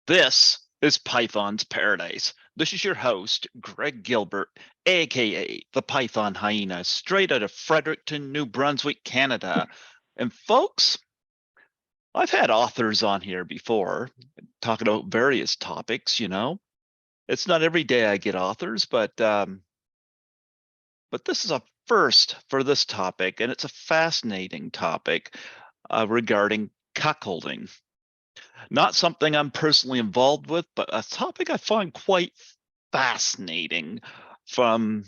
This is Python's Paradise. This is your host, Greg Gilbert, aka the Python Hyena, straight out of Fredericton, New Brunswick, Canada. And folks, I've had authors on here before talking about various topics, It's not every day I get authors, but this is a first for this topic, and it's a fascinating topic regarding cuckolding. Not something I'm personally involved with, but a topic I find quite fascinating from,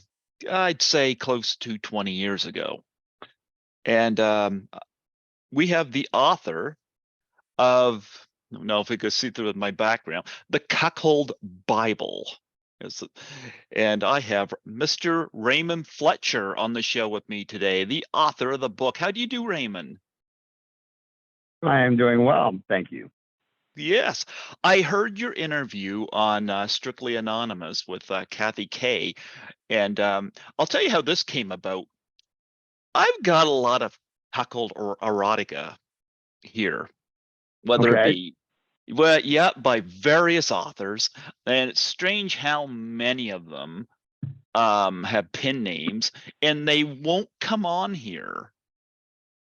I'd say, close to 20 years ago. And we have the author of, I don't know if you could see through my background, the Cuckold Bible. And I have Mr. Raymond Fletcher on the show with me today, the author of the book. How do you do, Raymond? I am doing well, thank you. Yes, I heard your interview on Strictly Anonymous with Kathy Kay, and I'll tell you how this came about. I've got a lot of cuckold or erotica here, whether it Okay. be, well, yeah, by various authors, and it's strange how many of them have pen names, and they won't come on here.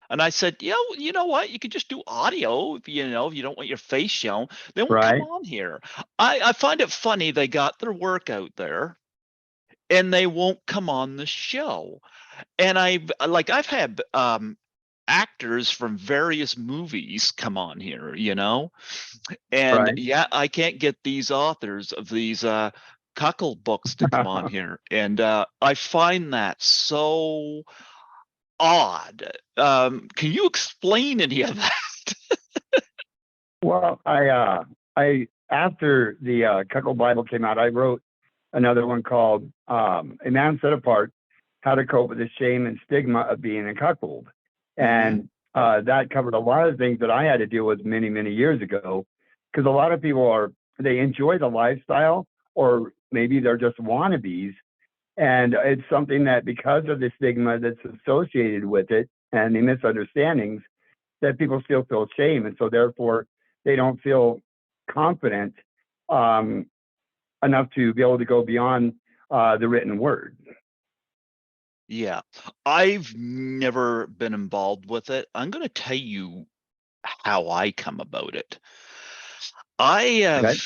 And I said, you know what? You could just do audio if you don't want your face shown. They won't come Right. on here. I find it funny they got their work out there and they won't come on the show. And I've had actors from various movies come on here, and Right. yeah, I can't get these authors of these cuckold books to come on here. And I find that so odd. Can you explain any of that? Well, I after the Cuckold Bible came out, I wrote another one called "A Man Set Apart: How to Cope with the Shame and Stigma of Being a Cuckold," and that covered a lot of things that I had to deal with many, many years ago. Because a lot of people they enjoy the lifestyle, or maybe they're just wannabes, and it's something that, because of the stigma that's associated with it and the misunderstandings, that people still feel shame. And so therefore they don't feel confident enough to be able to go beyond the written word. Yeah, I've never been involved with it. I'm going to tell you how I come about it. I have Okay.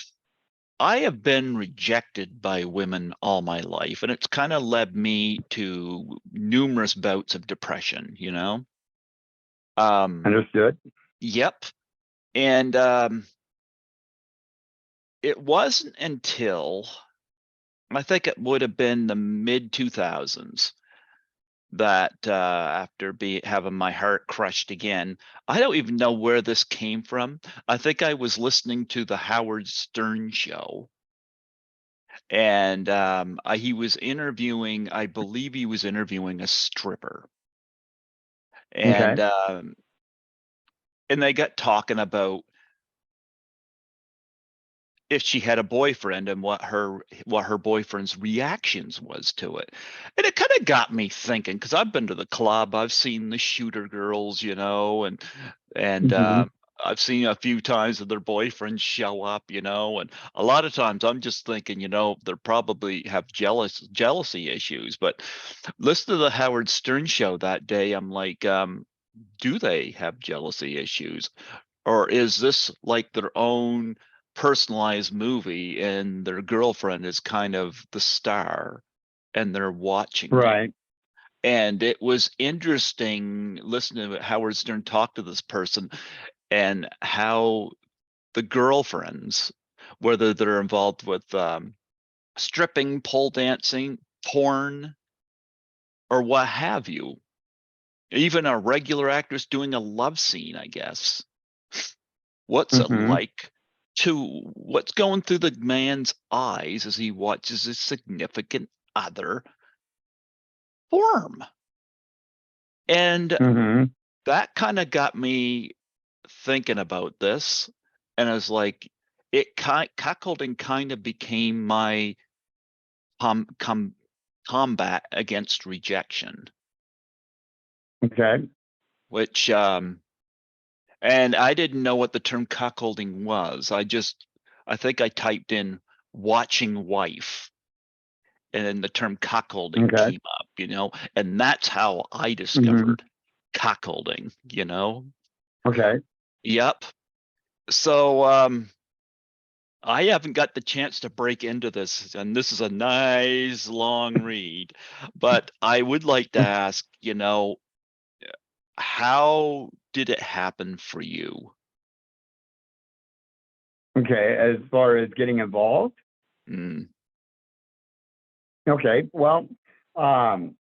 I have been rejected by women all my life, and it's kind of led me to numerous bouts of depression. Um, Understood. yep. And it wasn't until I think it would have been the mid 2000s that after having my heart crushed again, I don't even know where this came from. I think I was listening to the Howard Stern show, and I believe he was interviewing a stripper, Okay. and they got talking about if she had a boyfriend and what her boyfriend's reactions was to it. And it kind of got me thinking, because I've been to the club, I've seen the shooter girls, and Hmm. I've seen a few times that their boyfriends show up, and a lot of times I'm just thinking, they probably have jealousy issues. But listen to the Howard Stern show that day, I'm like, do they have jealousy issues? Or is this like their own personalized movie and their girlfriend is kind of the star and they're watching you? Right. And it was interesting listening to Howard Stern talk to this person and how the girlfriends, whether they're involved with stripping, pole dancing, porn, or what have you, even a regular actress doing a love scene, I guess. What's it Hmm. like what's going through the man's eyes as he watches his significant other form? And Hmm. that kind of got me thinking about this. And I was like, cuckolding kind of became my com, com, combat against rejection, Okay. which and I didn't know what the term cuckolding was. I think I typed in watching wife, and then the term cuckolding Okay. came up, and that's how I Hmm. discovered cuckolding. Okay. Yep. So I haven't got the chance to break into this, and this is a nice long read, but I would like to ask, how did it happen for you? Okay. As far as getting involved. Mm, Okay. Well, um,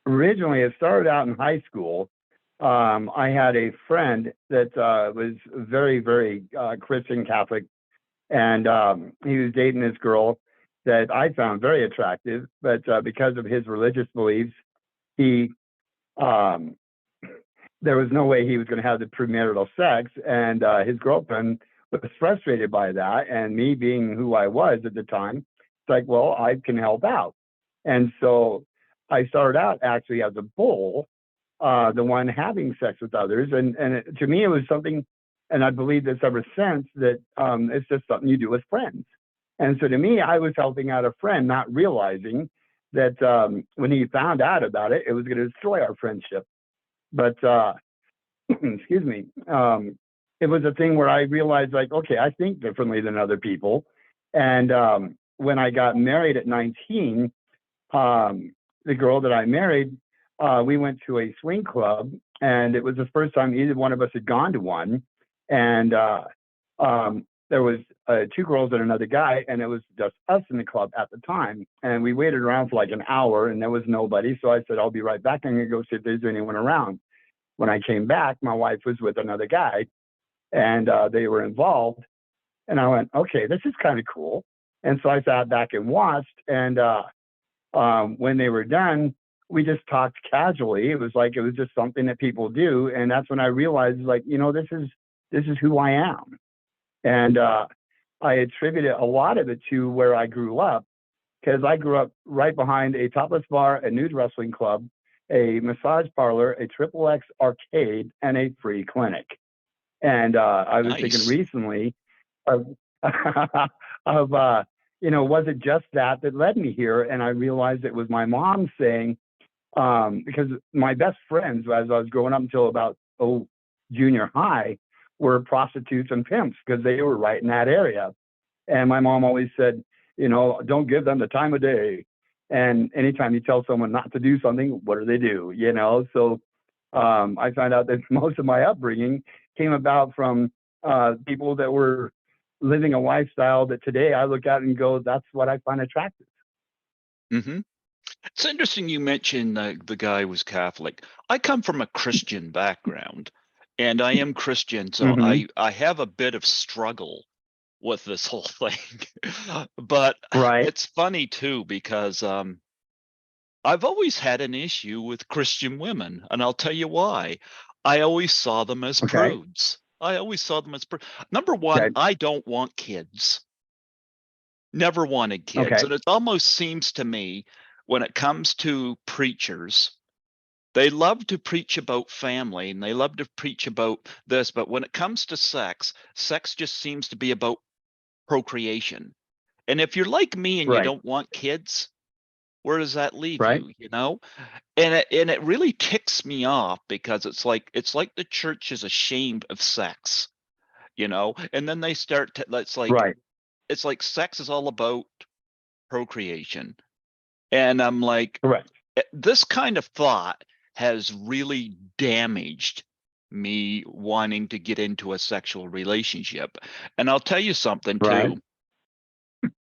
originally it started out in high school. I had a friend that was very, very Christian Catholic, and he was dating this girl that I found very attractive, but because of his religious beliefs, he um, there was no way he was going to have the premarital sex, and his girlfriend was frustrated by that. And me being who I was at the time, it's like, well, I can help out, and so I started out actually as a bull, the one having sex with others, and to me it was something, and I believe this ever since, that it's just something you do with friends. And so to me, I was helping out a friend, not realizing that when he found out about it, it was going to destroy our friendship. But excuse me, it was a thing where I realized, like, okay, I think differently than other people. And when I got married at 19, um, the girl that I married, we went to a swing club, and it was the first time either one of us had gone to one. And there was two girls and another guy, and it was just us in the club at the time. And we waited around for like an hour, and there was nobody. So I said, I'll be right back. I'm gonna go see if there's anyone around. When I came back, my wife was with another guy, and they were involved. And I went, okay, this is kind of cool. And so I sat back and watched, and when they were done, we just talked casually. It was like it was just something that people do, and that's when I realized, like, this is who I am. And I attributed a lot of it to where I grew up, because I grew up right behind a topless bar, a nude wrestling club, a massage parlor, a triple X arcade, and a free clinic. And I was thinking nice. recently of of was it just that led me here? And I realized it was my mom saying, because my best friends as I was growing up until about junior high were prostitutes and pimps, because they were right in that area. And my mom always said, don't give them the time of day. And anytime you tell someone not to do something, what do they do? So I found out that most of my upbringing came about from people that were living a lifestyle that today I look at and go, that's what I find attractive. Hmm. It's interesting you mentioned the guy was Catholic. I come from a Christian background, and I am Christian, so Hmm. I have a bit of struggle with this whole thing. But Right. it's funny too, because I've always had an issue with Christian women, and I'll tell you why. I always saw them as Okay. prudes. I always saw them as number one, Okay. I don't want kids. Never wanted kids. Okay. And it almost seems to me, when it comes to preachers, they love to preach about family and they love to preach about this, but when it comes to sex, sex just seems to be about procreation. And if you're like me and you Right. don't want kids, where does that leave Right. you? And it really ticks me off, because it's like the church is ashamed of sex. And then they start to Right. it's like sex is all about procreation. And I'm like, Correct. this kind of thought has really damaged me wanting to get into a sexual relationship. And I'll tell you something Right. too.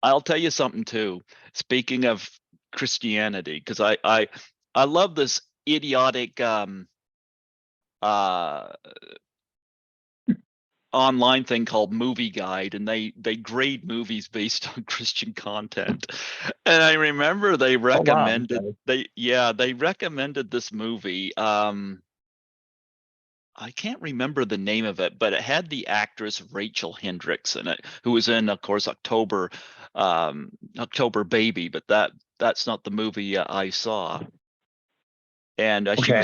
I'll tell you something too. Speaking of Christianity, because I love this idiotic uh online thing called Movie Guide, and they grade movies based on Christian content. And I remember they Oh wow. recommended Okay. they recommended this movie. I can't remember the name of it, but it had the actress Rachel Hendricks in it, who was in, of course, October Baby, but that's not the movie I saw. And Okay.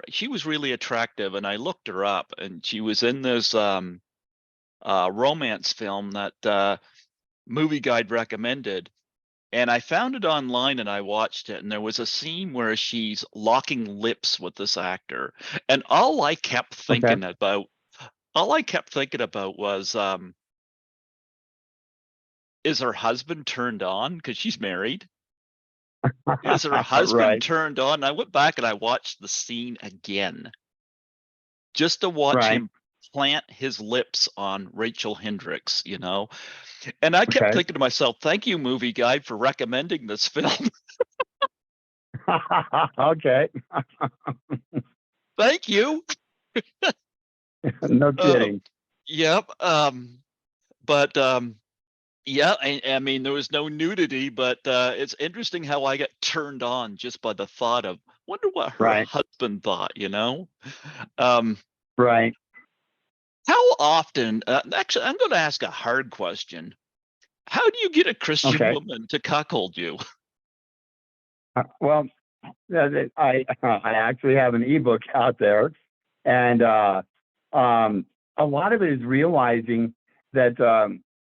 she was really attractive, and I looked her up, and she was in this. romance film that movie guide recommended, and I found it online and I watched it, and there was a scene where she's locking lips with this actor, and Okay. all I kept thinking about was, is her husband turned on? Because she's married. Is her husband Right. turned on? I went back and I watched the scene again just to watch Right. him plant his lips on Rachel Hendricks, you know? And I kept Okay. thinking to myself, "Thank you, movie guide, for recommending this film. Okay. Thank you." No Oh, kidding. yep. But yeah, I mean, there was no nudity, but it's interesting how I got turned on just by the thought of, wonder what her Right. husband thought, you know? Um, Right. how often, actually, I'm going to ask a hard question. How do you get a Christian Okay. woman to cuckold you? Well, I actually have an ebook out there, and a lot of it is realizing that,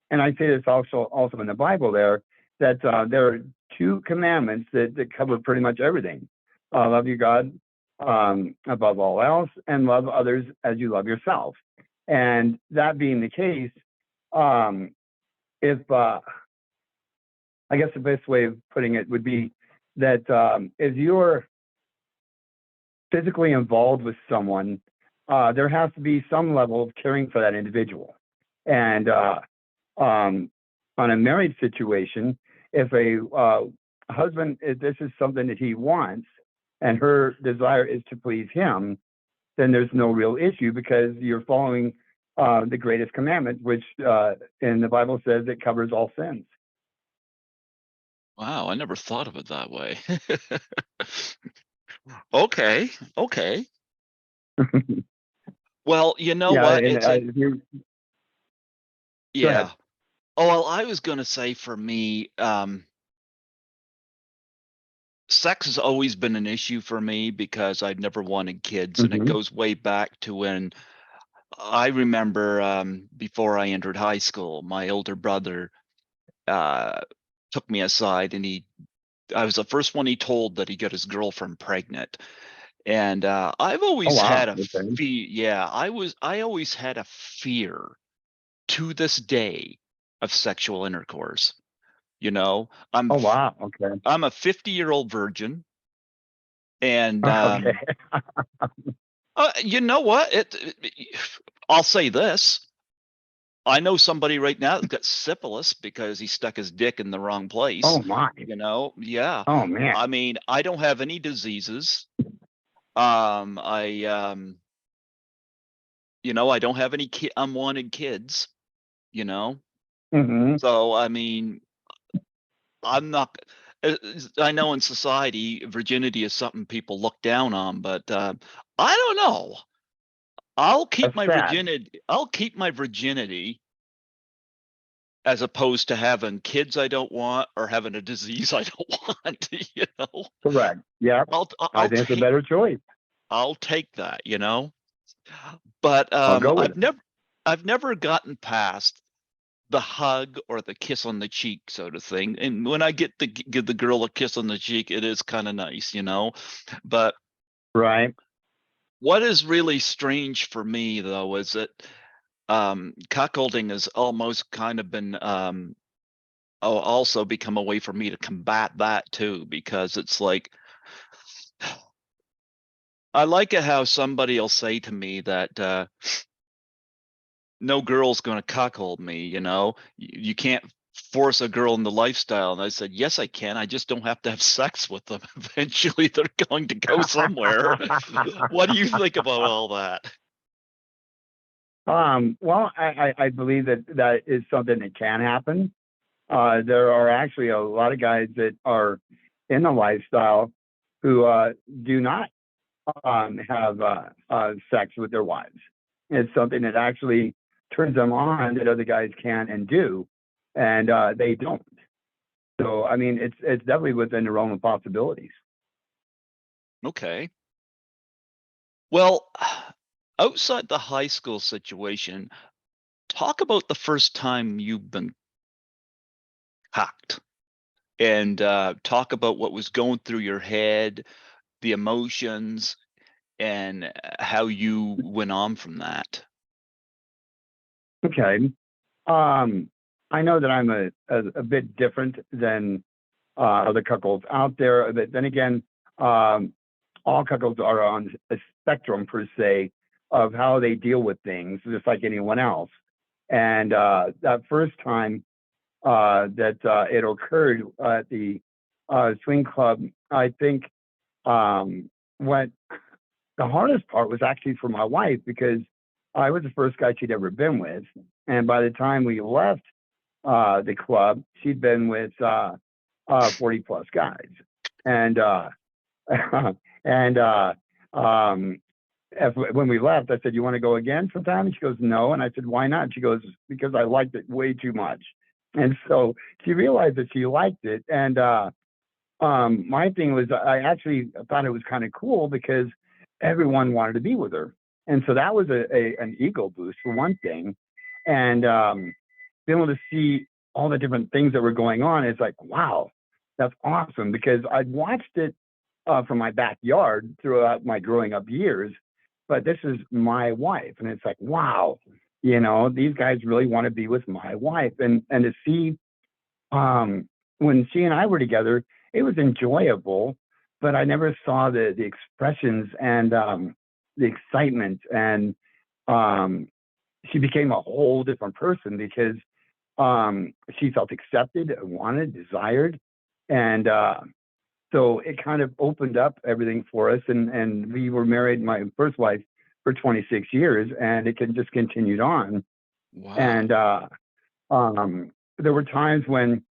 and I say this also in the Bible there, that there are two commandments that cover pretty much everything. Love your God above all else, and love others as you love yourself. And that being the case, um, if I guess the best way of putting it would be that if you're physically involved with someone, there has to be some level of caring for that individual. And on a married situation, if a husband, if this is something that he wants and her desire is to please him, then there's no real issue because you're following the greatest commandment, which in the Bible says it covers all sins. Wow, I never thought of it that way. Okay, okay. Well, you know Yeah, what? and It's a you go ahead. Yeah. Oh, well, I was gonna say for me, sex has always been an issue for me because I've never wanted kids, and it Hmm. goes way back to when I remember, before I entered high school, my older brother uh, took me aside, and I was the first one he told that he got his girlfriend pregnant. And I've Oh always wow. had a Okay. yeah, I always had a fear to this day of sexual intercourse. You know, Oh wow. Okay. I'm a 50-year-old virgin, and Okay. you know what? I'll say this. I know somebody right now that's got syphilis because he stuck his dick in the wrong place. Oh my. You know, yeah. Oh man. I mean, I don't have any diseases. I I don't have any unwanted kids, you know. Hmm. So I mean, I'm not. I know in society, virginity is something people look down on, but I don't know. That's sad. I'll keep my virginity as opposed to having kids I don't want or having a disease I don't want. You know, Correct. Yeah. I I'll think it's a take better choice. that. You know, but I'll go with it. I've never gotten past the hug or the kiss on the cheek sort of thing. And when I get to give the girl a kiss on the cheek, it is kind of nice, you know. But Right. what is really strange for me though is that cuckolding has almost kind of been also become a way for me to combat that too, because it's like I like it how somebody will say to me that no girl's going to cuckold me, you know. You can't force a girl in the lifestyle. And I said, yes, I can. I just don't have to have sex with them. Eventually, they're going to go somewhere. What do you think about all that? Well, I believe that that is something that can happen. There are actually a lot of guys that are in the lifestyle who do not have sex with their wives. It's something that actually turns them on that other guys can and do, and they don't. So, I mean, it's definitely within the realm of possibilities. Okay. Well, outside the high school situation, Talk about the first time you've been hacked, and talk about what was going through your head, the emotions, and how you went on from that. Okay. I know that I'm a bit different than other cuckolds out there, but then again, all cuckolds are on a spectrum per se of how they deal with things, just like anyone else. And that first time that it occurred at the swing club, I think what the hardest part was actually for my wife because I was the first guy she'd ever been with, and by the time we left the club, she'd been with 40 plus guys, and and when we left, I said, "You want to go again sometime?" And she goes, "No." And I said, "Why not?" She goes, "Because I liked it way too much." And so she realized that she liked it. And my thing was, I actually thought it was kind of cool because everyone wanted to be with her. And so that was an ego boost for one thing. And being able to see all the different things that were going on, it's like, wow, that's awesome. Because I'd watched it from my backyard throughout my growing up years, but this is my wife. And it's like, wow, these guys really want to be with my wife. And to see when she and I were together, it was enjoyable, but I never saw the expressions and the excitement. And um, she became a whole different person because she felt accepted, wanted, desired, and so it kind of opened up everything for us. And we were married, my first wife, for 26 years, and it just continued on. Wow. And there were times when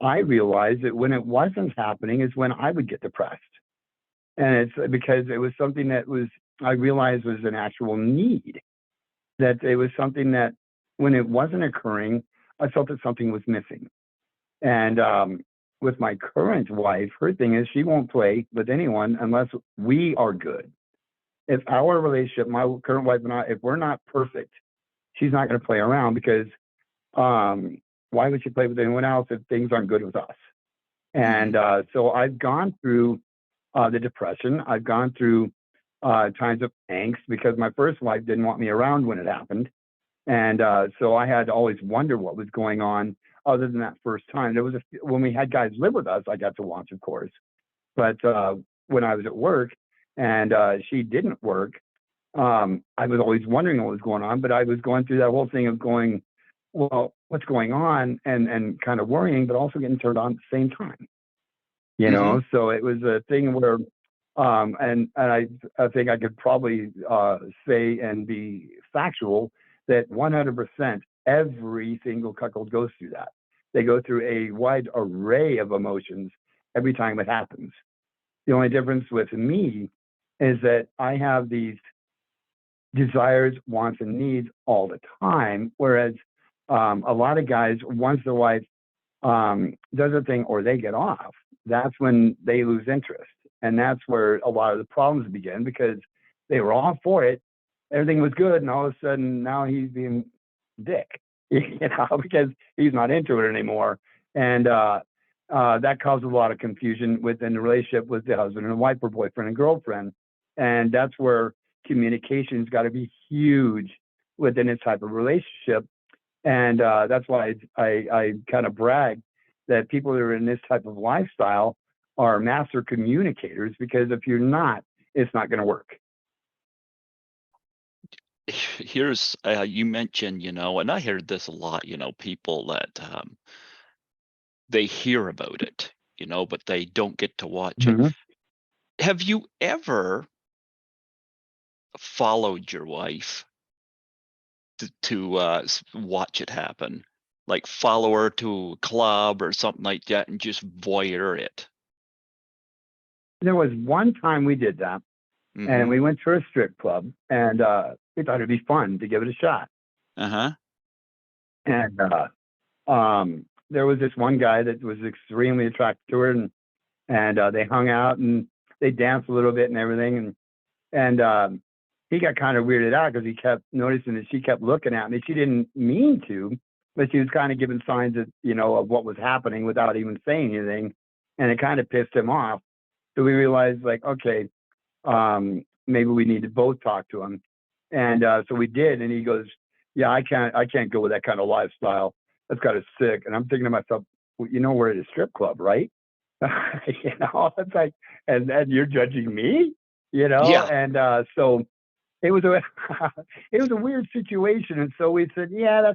I realized that when it wasn't happening is when I would get depressed. And it's because it was something that I realized was an actual need, that it was something that when it wasn't occurring, I felt that something was missing. And with my current wife, her thing is she won't play with anyone unless we are good. If our relationship, my current wife and I, if we're not perfect, she's not going to play around because why would she play with anyone else if things aren't good with us? And so I've gone through the depression. I've gone through times of angst because my first wife didn't want me around when it happened. And so I had to always wonder what was going on other than that first time. There was when we had guys live with us, I got to watch, of course. But when I was at work and she didn't work, I was always wondering what was going on. But I was going through that whole thing of going, well, what's going on, and kind of worrying, but also getting turned on at the same time. Hmm. So it was a thing where, and I think I could probably say and be factual that 100% every single cuckold goes through that. They go through a wide array of emotions every time it happens. The only difference with me is that I have these desires, wants, and needs all the time, whereas a lot of guys, once their wife does a thing or they get off, that's when they lose interest. And that's where a lot of the problems begin because they were all for it. Everything was good. And all of a sudden now he's being dick, because he's not into it anymore. And that causes a lot of confusion within the relationship with the husband and wife or boyfriend and girlfriend. And that's where communication's got to be huge within this type of relationship. And that's why I kind of brag that people that are in this type of lifestyle are master communicators, because if you're not, it's not going to work. Here's you mentioned, and I heard this a lot, people that they hear about it, but they don't get to watch it. Mhm. Have you ever followed your wife to watch it happen? Like follow her to a club or something like that and just voyeur it? There was one time we did that, and Mm-hmm. we went to a strip club, and we thought it'd be fun to give it a shot. Uh-huh. And there was this one guy that was extremely attracted to her, and they hung out and they danced a little bit and everything, and he got kind of weirded out because he kept noticing that she kept looking at me. She didn't mean to, but she was kind of giving signs of, of what was happening without even saying anything. And it kind of pissed him off. So we realized, like, okay, maybe we need to both talk to him. And so we did. And he goes, yeah, I can't go with that kind of lifestyle. That's kind of sick. And I'm thinking to myself, well, we're at a strip club, right? It's like, and you're judging me, Yeah. and so it was a it was a weird situation. And so we said, yeah,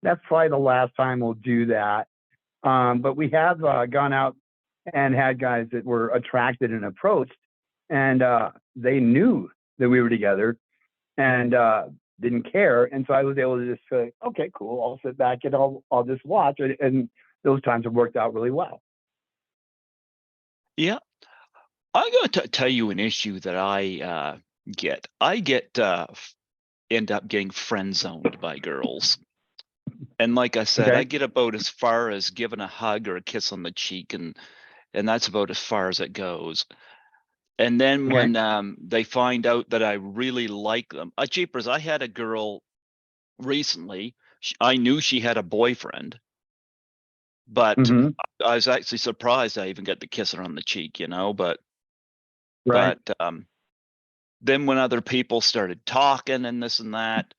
that's probably the last time we'll do that. But we have gone out and had guys that were attracted and approached, and they knew that we were together and didn't care. And so I was able to just say, okay, cool, I'll sit back and I'll just watch. And those times have worked out really well. Yeah. I'm going to tell you an issue that I get. I end up getting friend zoned by girls. And like I said, I Okay. get about as far as giving a hug or a kiss on the cheek, and that's about as far as it goes. And then Okay. when they find out that I really like them, jeepers, I had a girl recently. I knew she had a boyfriend, but Mm-hmm. I was actually surprised I even got to kiss her on the cheek, But Right. then when other people started talking and this and that,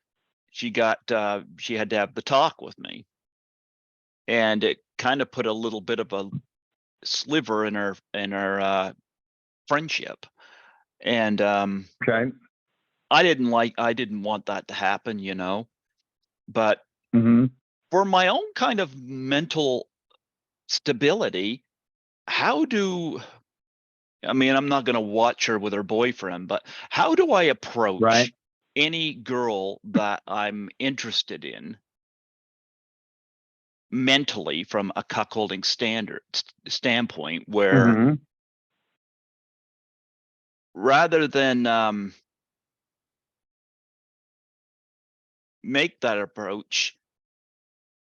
she had to have the talk with me, and it kind of put a little bit of a sliver in our friendship. And Okay. I didn't want that to happen, but Mm-hmm. for my own kind of mental stability, how do I mean, I'm not going to watch her with her boyfriend, but how do I Right. approach any girl that I'm interested in mentally from a cuckolding standpoint, where Mm-hmm. rather than make that approach,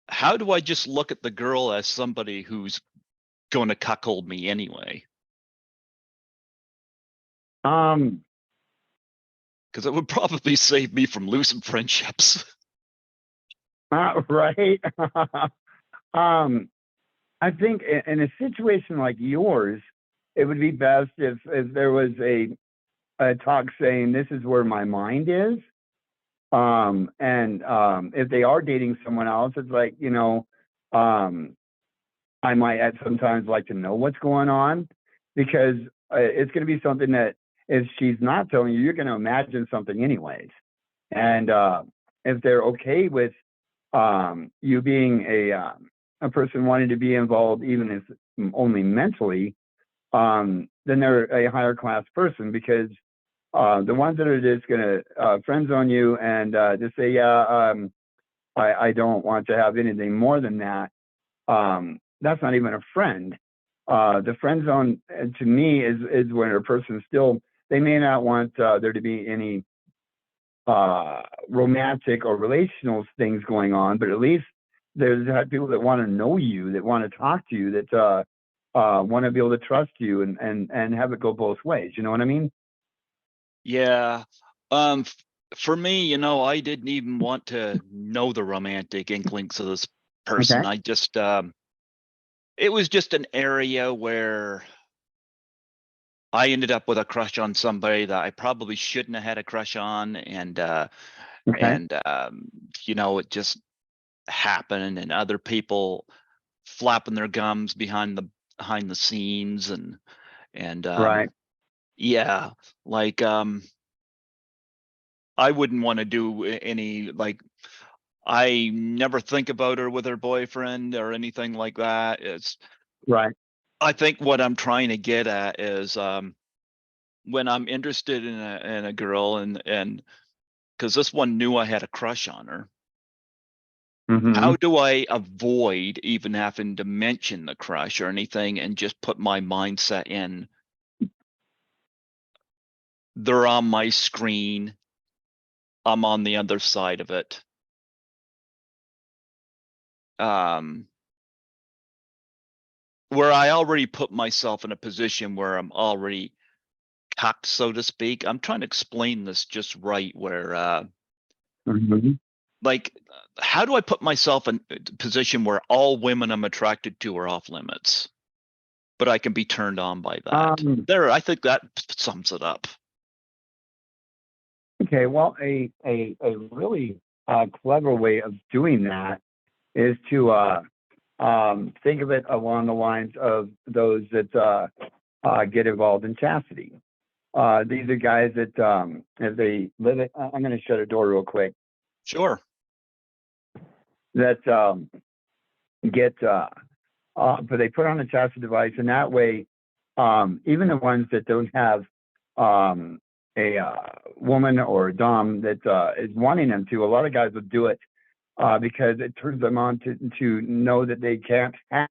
how do I just look at the girl as somebody who's going to cuckold me anyway? Um, Because it would probably save me from losing friendships. right. um, I think in a situation like yours, it would be best if there was a talk saying this is where my mind is. And if they are dating someone else, it's like, um, I might at sometimes like to know what's going on, because it's going to be something that if she's not telling you, you're going to imagine something anyways. And if they're okay with you being a person wanting to be involved, even if only mentally, then they're a higher class person, because the ones that are just going to friend zone you and just say, yeah, I don't want to have anything more than that. That's not even a friend. The friend zone to me is when a person still, they may not want there to be any romantic or relational things going on, but at least there's people that want to know you, that want to talk to you, that want to be able to trust you, and have it go both ways. You know what I mean? Yeah. For me, I didn't even want to know the romantic inklings of this Okay. person. I just it was just an area where I ended up with a crush on somebody that I probably shouldn't have had a crush on, and Okay. it just happened, and other people flapping their gums behind the scenes, and Right. yeah, like I wouldn't want to do any, like, I never think about her with her boyfriend or anything like that. Right. I think what I'm trying to get at is when I'm interested in a girl, and because this one knew I had a crush on her, Mm-hmm. how do I avoid even having to mention the crush or anything, and just put my mindset in, they're on my screen, I'm on the other side of it. Um, where I already put myself in a position where I'm already cucked, so to speak. I'm trying to explain this just right, where Mhm. like, how do I put myself in a position where all women I'm attracted to are off limits, but I can be turned on by that? Um, There, I think that sums it up. okay, well, a really clever way of doing that is to think of it along the lines of those that get involved in chastity. These are guys that, if they live it, I'm going to shut a door real quick, Sure. that get, but they put on a chastity device, and that way, even the ones that don't have a woman or a dom that is wanting them to, a lot of guys will do it because it turns them on to know that they can't have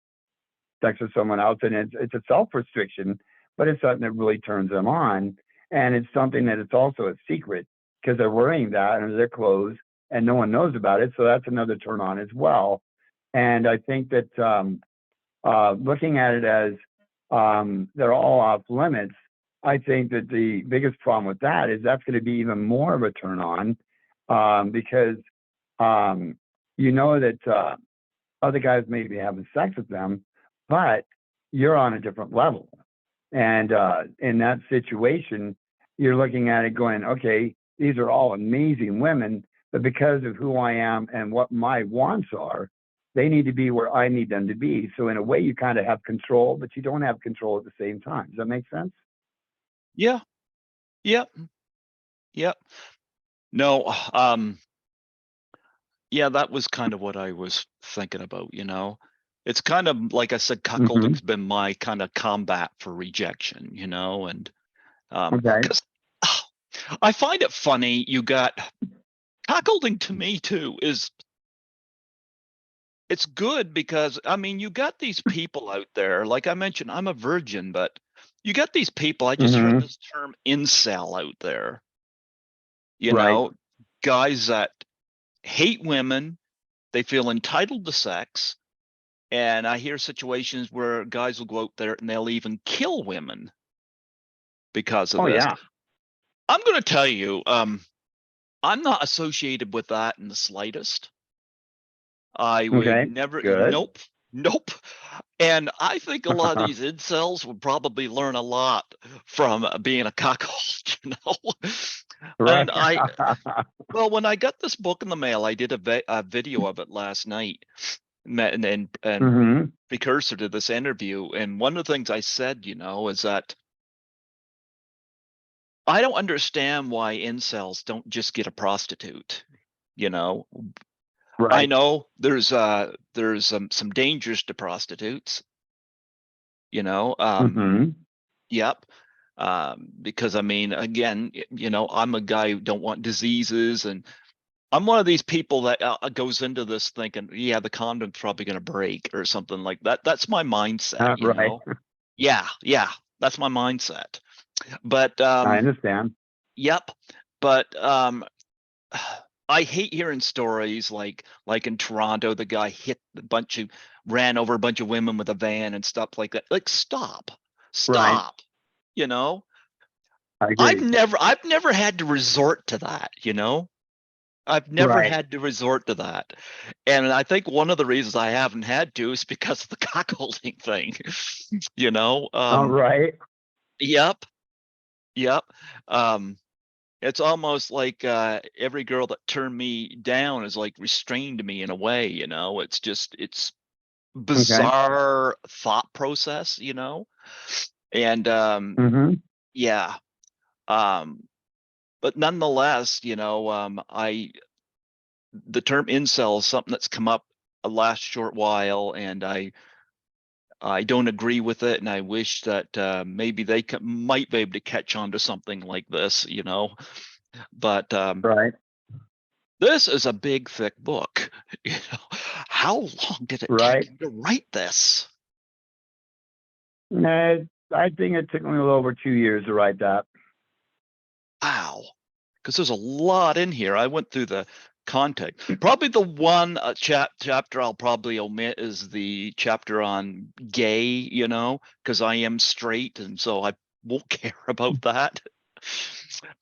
sex with someone else, and it's a self restriction, but it's something that really turns them on, and it's something that it's also a secret because they're wearing that under their clothes and no one knows about it, so that's another turn on as well. And I think that looking at it as they're all off limits, I think that the biggest problem with that is that's going to be even more of a turn on because you know that other guys may be having sex with them, but you're on a different level. And in that situation, you're looking at it going, okay, these are all amazing women, but because of who I am and what my wants are, they need to be where I need them to be. So in a way, you kind of have control, but you don't have control at the same time. Does that make sense? Yeah. Yep. Yep. No. Yeah, that was kind of what I was thinking about. It's kind of like I said, Mm-hmm. cuckolding's been my kind of combat for rejection, and Okay. because I find it funny. You got cuckolding to me too is it's good because I mean you got these people out there. Like I mentioned, I'm a virgin, but you got these people. I just heard Mm-hmm. this term incel out there. You Right. know, guys that hate women, they feel entitled to sex. And I hear situations where guys will go out there and they'll even kill women because of Oh, this. yeah. I'm going to tell you, I'm not associated with that in the slightest. I would Okay. never, Good. nope, nope. And I think a lot of these incels would probably learn a lot from being a cuckold, you know? Right. And well, when I got this book in the mail, I did a video of it last night, and Mm-hmm. precursor to this interview. And one of the things I said, is that I don't understand why incels don't just get a prostitute. You know, I Right. know there's some dangers to prostitutes. You know, Mm-hmm. yep. Because I mean, again, I'm a guy who don't want diseases, and I'm one of these people that goes into this thinking, yeah, the condom's probably going to break or something like that. That's my mindset, you Right. know. Yeah, yeah, that's my mindset. But I understand. yep. But I hate hearing stories like in Toronto, the guy ran over a bunch of women with a van and stuff like that. Like, stop, Right. stop. You know, I I've agree. never I've never had to resort to that. I've never Right. had to resort to that. And I think one of the reasons I haven't had to is because of the cuckolding thing. You know? All right. Yep, yep. Um, it's almost like every girl that turned me down is like restrained me in a way. It's Okay. bizarre thought process. And Mm-hmm. yeah. Um, but nonetheless, the term incel is something that's come up a last short while, and I don't agree with it, and I wish that maybe they might be able to catch on to something like this. But Right. this is a big, thick book. You know, how long did it take Right. you to write this? I think it took me a little over 2 years to write that. Wow, because there's a lot in here. I went through the context. Probably the one chapter I'll probably omit is the chapter on gay. Because I am straight, and so I won't care about that.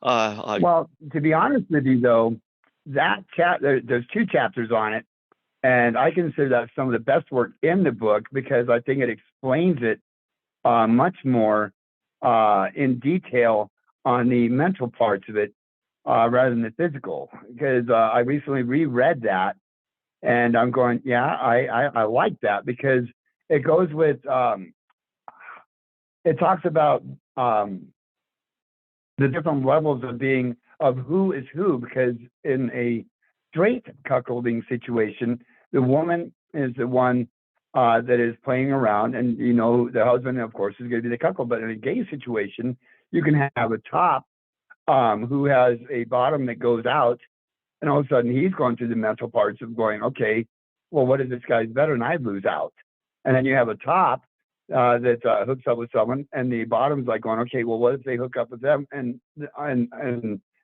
Well, to be honest with you, though, there's two chapters on it, and I consider that some of the best work in the book because I think it explains it much more in detail on the mental parts of it rather than the physical. Because I recently reread that, and I'm going, yeah, I like that because it goes with it talks about the different levels of who is who, because in a straight cuckolding situation, the woman is the one that is playing around, and the husband, of course, is going to be the cuckold. But in a gay situation, you can have a top who has a bottom that goes out, and all of a sudden he's going through the mental parts of going, okay, well, what if this guy's better and I lose out? And then you have a top that hooks up with someone, and the bottom's like going, okay, well, what if they hook up with them and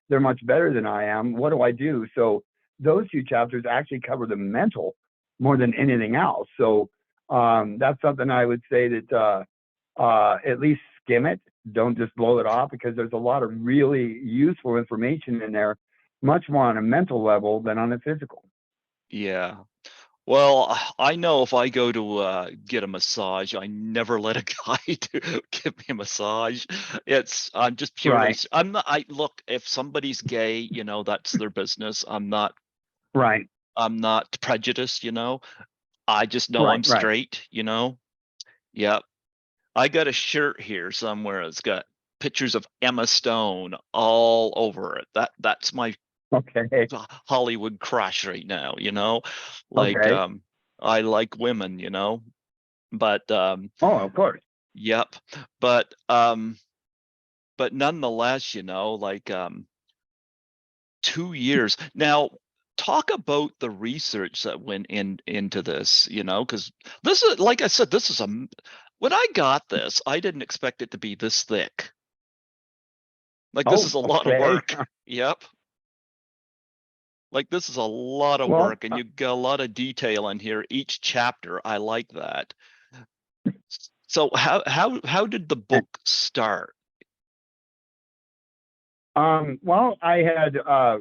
they're much better than I am? What do I do? So those two chapters actually cover the mental more than anything else. So that's something I would say that at least skim it. Don't just blow it off, because there's a lot of really useful information in there, much more on a mental level than on a physical. yeah. Well, I know if I go to get a massage, I never let a guy give me a massage. I'm just purely, Right, I'm not, I look, if somebody's gay, that's their business. right, I'm not prejudiced, I just know right, I'm right. straight, Yep. I got a shirt here somewhere. It's got pictures of Emma Stone all over it. That's my Okay, Hollywood crush right now, like okay. I like women, but Oh, of course. yep. But nonetheless, like 2 years. Now talk about the research that went into this, because this is, like I said, this is when I got this, I didn't expect it to be this thick. Like this Oh, is a lot of okay. work. Yep. Like this is a lot of Well, work, and you got a lot of detail in here. Each chapter, I like that. So how did the book start? well, I had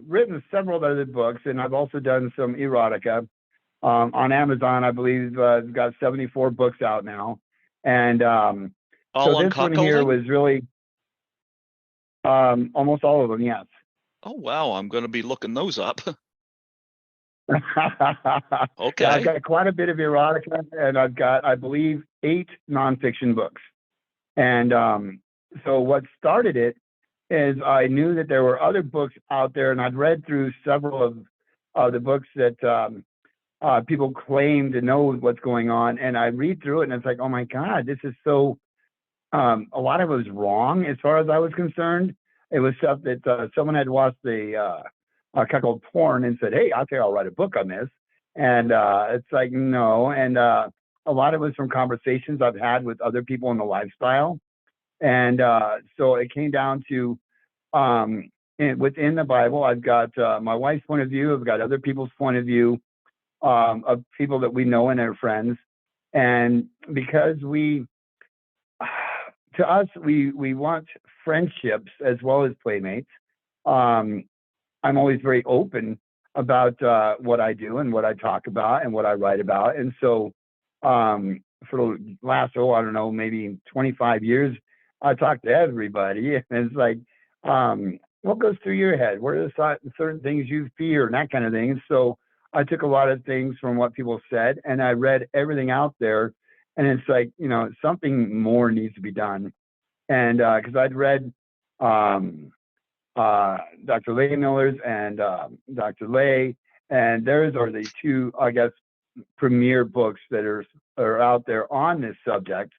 written several other books, and I've also done some erotica on Amazon. I believe I've got 74 books out now, and so All on this one here cuckolding? was really almost all of them. Yes. Oh wow, I'm going to be looking those up. Yeah, I've Okay. got quite a bit of erotica, and I've got, I believe, 8 nonfiction books. And so what started it is I knew that there were other books out there, and I'd read through several of the books that people claim to know what's going on, and I read through it, and it's like, oh my God, this is so. A lot of it was wrong as far as I was concerned. It was stuff that someone had watched the cuckold porn and said, "Hey, I think I'll write a book on this," and it's like no, and a lot of it was from conversations I've had with other people in the lifestyle, and so it came down to within the Bible, I've got my wife's point of view, I've got other people's point of view of people that we know and are friends, and because to us, we want friendships as well as playmates. Um, I'm always very open about what I do and what I talk about and what I write about. And so for the last, I don't know, maybe 25 years, I talk to everybody. And it's like, what goes through your head? What are the certain things you fear and that kind of thing? So I took a lot of things from what people said and I read everything out there. And it's like, something more needs to be done. And because I'd read Dr. Lay Miller's and Dr. Lay, and theirs are the two, I guess, premier books that are out there on this subject.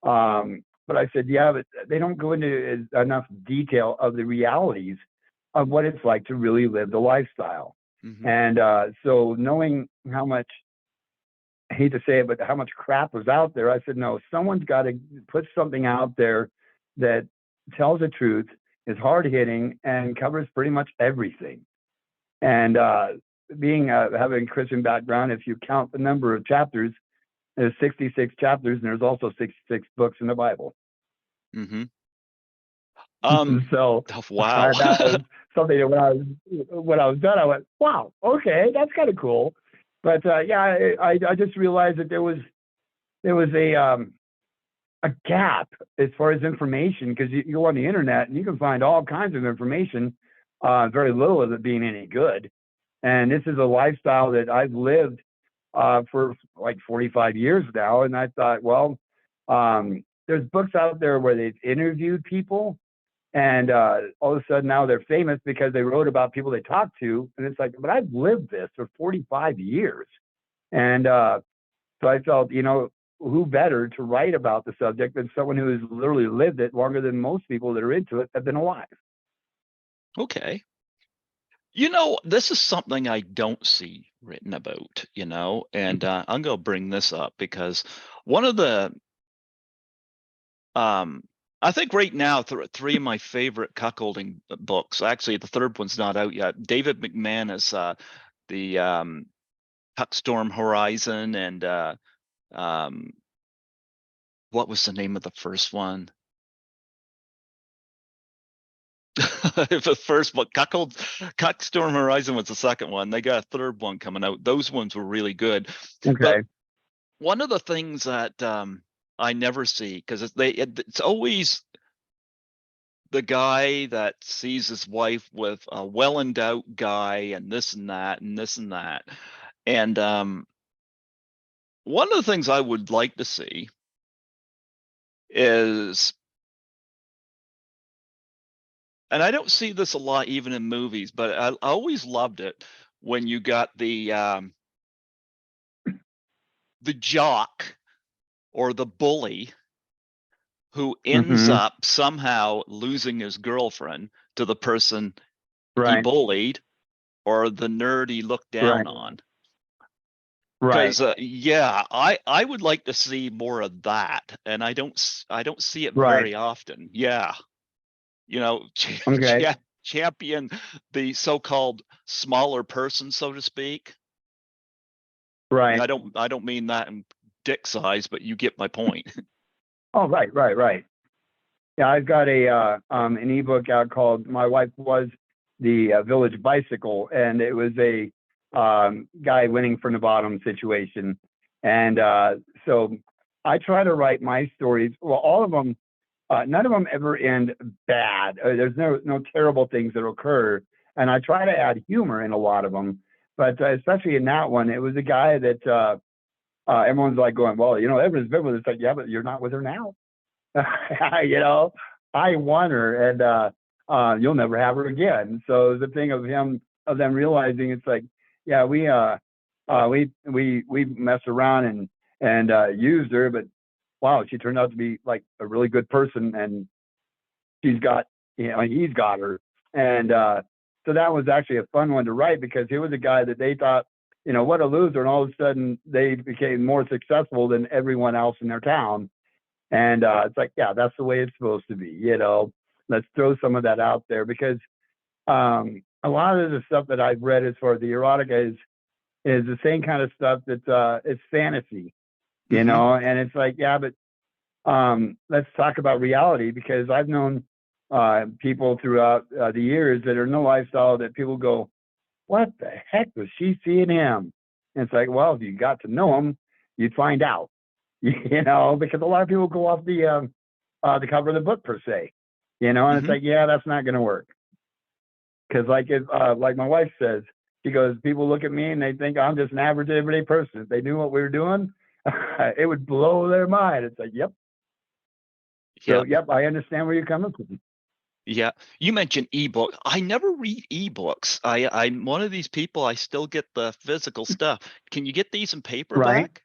But I said, yeah, but they don't go into enough detail of the realities of what it's like to really live the lifestyle. Hmm. And so knowing how much, I hate to say it, but how much crap was out there, I said, no, someone's got to put something out there that tells the truth, is hard hitting, and covers pretty much everything. And being having a Christian background, if you count the number of chapters, there's 66 chapters, and there's also 66 books in the Bible. Hmm. So Wow. that was something that when I was done, I went, wow, okay, that's kind of cool. But yeah, I just realized that there was a gap as far as information, because you go on the internet and you can find all kinds of information, very little of it being any good. And this is a lifestyle that I've lived for like 45 years now. And I thought, well, there's books out there where they've interviewed people, and all of a sudden now they're famous because they wrote about people they talked to. And it's like, but I've lived this for 45 years. And so I felt, who better to write about the subject than someone who has literally lived it longer than most people that are into it have been alive. Okay. This is something I don't see written about, and I'm going to bring this up because one of the, I think right now, three of my favorite cuckolding books, actually, the third one's not out yet. David McManus, the Cuckstorm Horizon, and um, what was the name of the first one? The first one, Cuckstorm Horizon was the second one. They got a third one coming out. Those ones were really good. But Okay. one of the things that I never see, because it's always the guy that sees his wife with a well-endowed guy and this and that and this and that. And one of the things I would like to see is, and I don't see this a lot even in movies, but I always loved it when you got the jock or the bully who ends Hmm. up somehow losing his girlfriend to the person he Right. bullied, or the nerd he looked down Right. on. Right. Because yeah, I would like to see more of that, and I don't see it Right. very often. Yeah, Okay. champion the so-called smaller person, so to speak. And Right. I don't mean that in dick size, but you get my point. Oh, right. Right. Right. Yeah, I've got an ebook out called "My Wife Was the Village Bicycle," and it was a guy winning from the bottom situation. And so I try to write my stories. Well, all of them, none of them ever end bad. There's no terrible things that occur, and I try to add humor in a lot of them. But especially in that one, it was a guy that everyone's like going, "Well, everyone's been with her." It's like, yeah, but you're not with her now. you know, I won her, and you'll never have her again. So the thing of them realizing, it's like, yeah, we messed around and used her, but wow, she turned out to be like a really good person, and she's got, he's got her. And so that was actually a fun one to write, because he was a guy that they thought, what a loser, and all of a sudden they became more successful than everyone else in their town. And it's like, yeah, that's the way it's supposed to be. Let's throw some of that out there, because a lot of the stuff that I've read as far as the erotica is the same kind of stuff that's it's fantasy, Hmm. and it's like, yeah, but let's talk about reality, because I've known people throughout the years that are in the lifestyle that people go, what the heck was she seeing him? And it's like, well, if you got to know him, you'd find out, because a lot of people go off the cover of the book per se, and it's Hmm. like, yeah, that's not going to work. Because like my wife says, she goes, people look at me and they think I'm just an average everyday person. If they knew what we were doing, it would blow their mind. It's like, yep. So, Yep. yep, I understand where you're coming from. Yeah. You mentioned ebook. I never read ebooks. I'm one of these people. I still get the physical stuff. Can you get these in Right. paperback?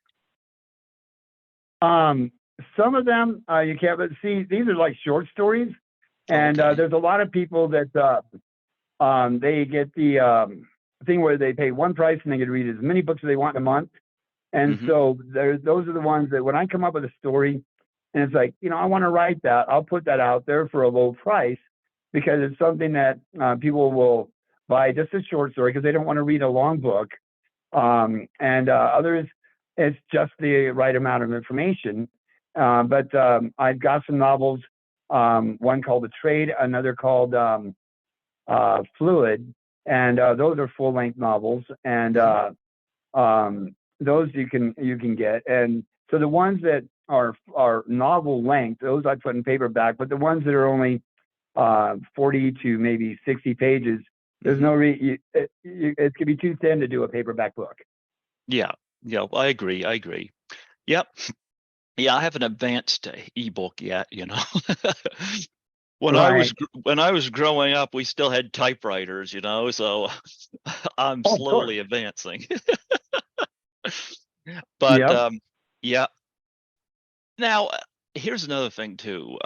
Um, some of them you can't, but see, these are like short stories. Oh, And okay. there's a lot of people that they get the thing where they pay one price and they get to read as many books as they want in a month. And Hmm. so those are the ones that when I come up with a story and it's like, I want to write that, I'll put that out there for a low price, because it's something that people will buy, just a short story, because they don't want to read a long book. And others, it's just the right amount of information. But I've got some novels one called The Trade, another called Fluid, and those are full-length novels, and those you can get. And so the ones that are novel length, those I put in paperback, but the ones that are only 40 to maybe 60 pages, there's no it could be too thin to do a paperback book. Yeah, I agree. Yep. Yeah, I haven't advanced ebook yet, you know. When Right. I was growing up, we still had typewriters, you know, so I'm Oh, of course. slowly advancing. But Yep. yeah. Now, here's another thing too.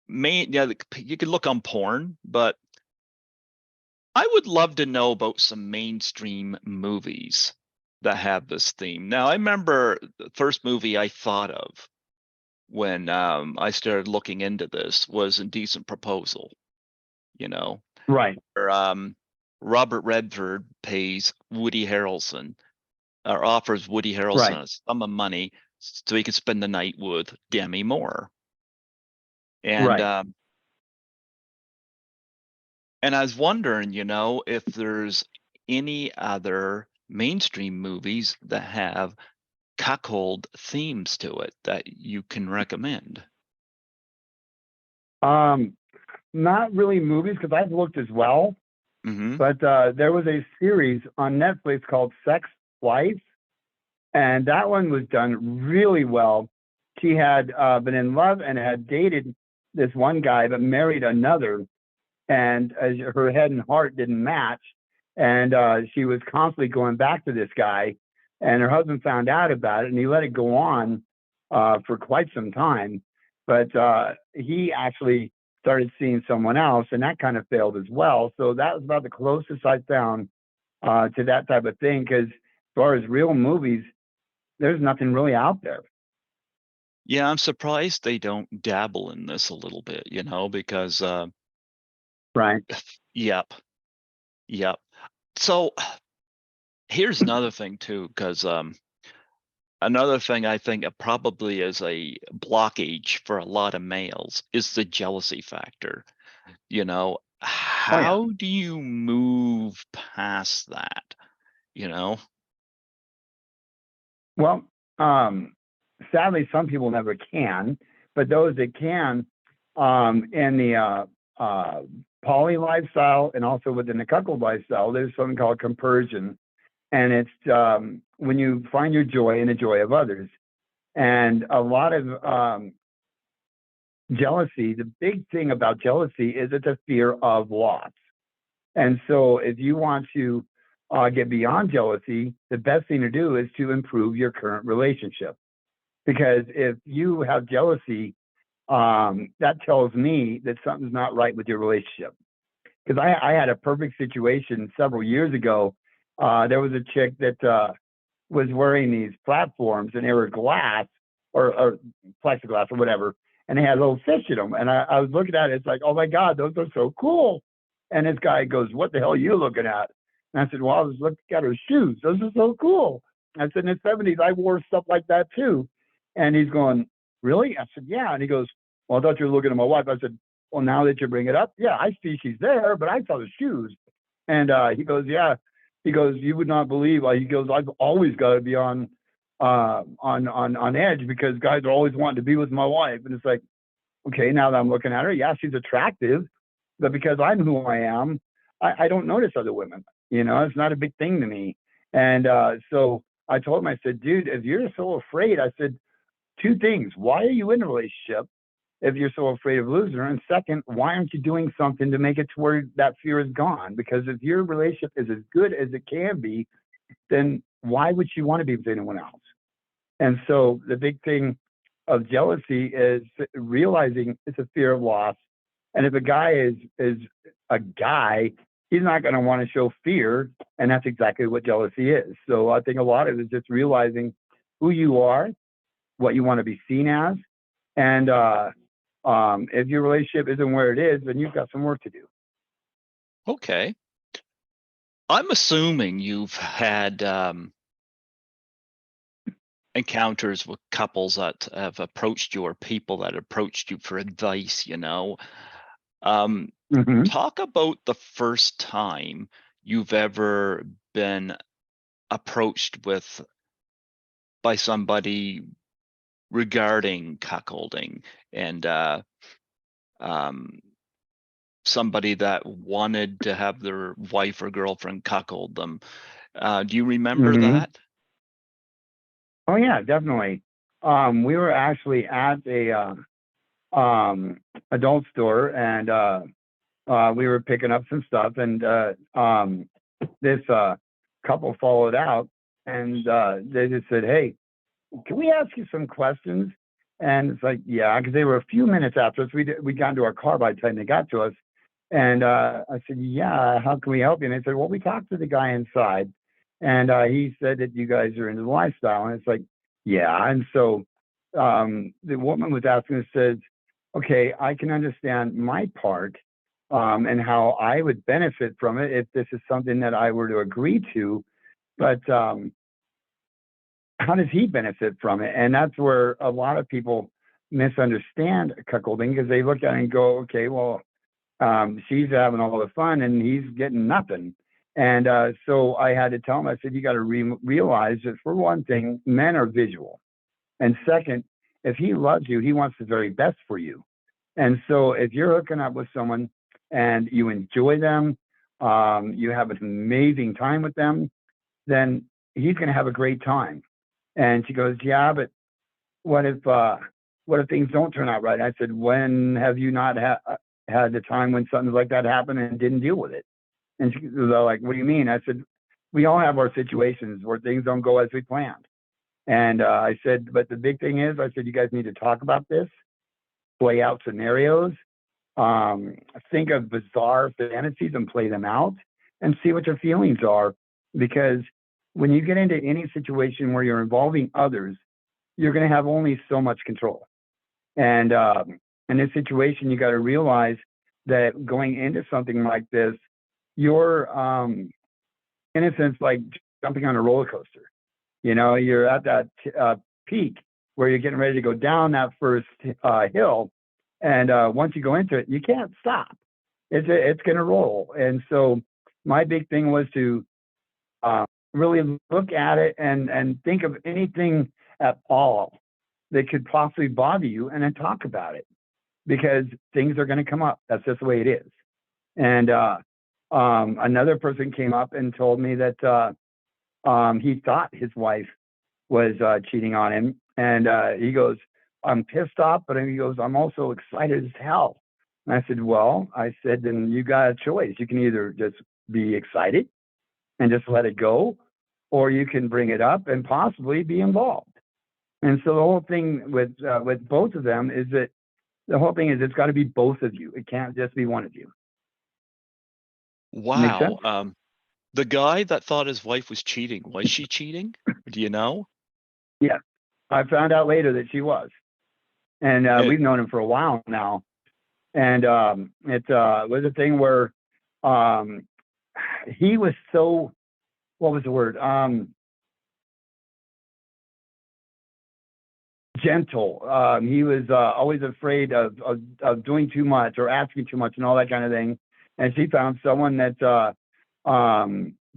You can look on porn, but I would love to know about some mainstream movies that have this theme. Now, I remember the first movie I thought of when I started looking into this was Indecent Proposal, you know, Right. where Robert Redford pays Woody Harrelson or offers Woody Right. Harrelson a sum of money so he could spend the night with Demi Moore. And Right. um, and I was wondering, you know, if there's any other mainstream movies that have cuckold themes to it that you can recommend. Not really movies because I've looked as well, Mm-hmm. but there was a series on Netflix called Sex Wife, and that one was done really well. She had been in love and had dated this one guy, but married another, and her head and heart didn't match, and she was constantly going back to this guy, and her husband found out about it, and he let it go on for quite some time, but he actually started seeing someone else, and that kind of failed as well. So that was about the closest I found to that type of thing, because as far as real movies, there's nothing really out there. Yeah, I'm surprised they don't dabble in this a little bit, you know, because Right. yep, yep. So here's another thing too, because another thing I think it probably is a blockage for a lot of males is the jealousy factor. You know, Oh yeah. how do you move past that? You know? Well, sadly, some people never can, but those that can, in the poly lifestyle and also within the cuckold lifestyle, there's something called compersion, and it's when you find your joy in the joy of others. And a lot of jealousy, the big thing about jealousy is it's a fear of loss. And so, if you want to get beyond jealousy, the best thing to do is to improve your current relationship. Because if you have jealousy, that tells me that something's not right with your relationship. Because I had a perfect situation several years ago. There was a chick that was wearing these platforms, and they were glass or plexiglass or whatever, and they had little fish in them. And I was looking at it, it's like, oh my God, those are so cool. And this guy goes, what the hell are you looking at? And I said, well, I was looking at her shoes. Those are so cool. I said, in the 70s, I wore stuff like that too. And he's going, really? I said, yeah. And he goes, well, I thought you were looking at my wife. I said, well, now that you bring it up, yeah, I see she's there, but I saw the shoes. And he goes, yeah. He goes, you would not believe. He goes, I've always got to be on edge because guys are always wanting to be with my wife. And it's like, okay, now that I'm looking at her, yeah, she's attractive, but because I'm who I am, I don't notice other women. You know, it's not a big thing to me. And so I told him, I said, dude, if you're so afraid, I said, two things. Why are you in a relationship if you're so afraid of losing her? And second, why aren't you doing something to make it to where that fear is gone? Because if your relationship is as good as it can be, then why would you want to be with anyone else? And so the big thing of jealousy is realizing it's a fear of loss. And if a guy is a guy, he's not going to want to show fear, and that's exactly what jealousy is. So I think a lot of it is just realizing who you are, what you want to be seen as, and if your relationship isn't where it is, then you've got some work to do. Okay. I'm assuming you've had encounters with couples that have approached you or people that approached you for advice, Um, Hmm. talk about the first time you've ever been approached by somebody regarding cuckolding and um, somebody that wanted to have their wife or girlfriend cuckold them. Do you remember Hmm. that? Oh yeah, definitely. We were actually at a adult store, and we were picking up some stuff, and this couple followed out, and they just said, "Hey, can we ask you some questions?" And it's like, yeah, because they were a few minutes after us. We got into our car by the time they got to us, and I said, "Yeah, how can we help you?" And they said, "Well, we talked to the guy inside, and he said that you guys are into the lifestyle." And it's like, yeah. And so the woman was asking us, says, "Okay, I can understand my part, and how I would benefit from it if this is something that I were to agree to, but how does he benefit from it?" And that's where a lot of people misunderstand cuckolding, because they look at it and go, "Okay, well, she's having all the fun and he's getting nothing." And so I had to tell him, I said, "You got to realize that, for one thing, men are visual. And second, if he loves you, he wants the very best for you. And so if you're hooking up with someone and you enjoy them, you have an amazing time with them, then he's going to have a great time." And she goes, "Yeah, but what if things don't turn out right?" I said, "When have you not had the time when something like that happened and didn't deal with it?" And she was like, "What do you mean?" I said, "We all have our situations where things don't go as we planned." And I said, "But the big thing is," I said, "you guys need to talk about this, play out scenarios, um, think of bizarre fantasies and play them out, and see what your feelings are. Because when you get into any situation where you're involving others, you're going to have only so much control. And in this situation, you got to realize that going into something like this, you're, in a sense, like jumping on a roller coaster. You're at that peak where you're getting ready to go down that first hill. And once you go into it, you can't stop. It's going to roll. And so my big thing was to really look at it and think of anything at all that could possibly bother you, and then talk about it, because things are going to come up. That's just the way it is. And another person came up and told me that he thought his wife was cheating on him. And he goes, "I'm pissed off, but he goes, I'm also excited as hell." And I said, "Well," I said, "then you got a choice. You can either just be excited and just let it go, or you can bring it up and possibly be involved." And so the whole thing with both of them is that the whole thing is, it's got to be both of you. It can't just be one of you. Make Wow. sense? The guy that thought his wife was cheating, was she cheating? Do you know? Yeah. I found out later that she was, and It, we've known him for a while now. And it was a thing where um, he was so, what was the word? Gentle. He was always afraid of doing too much or asking too much and all that kind of thing. And she found someone that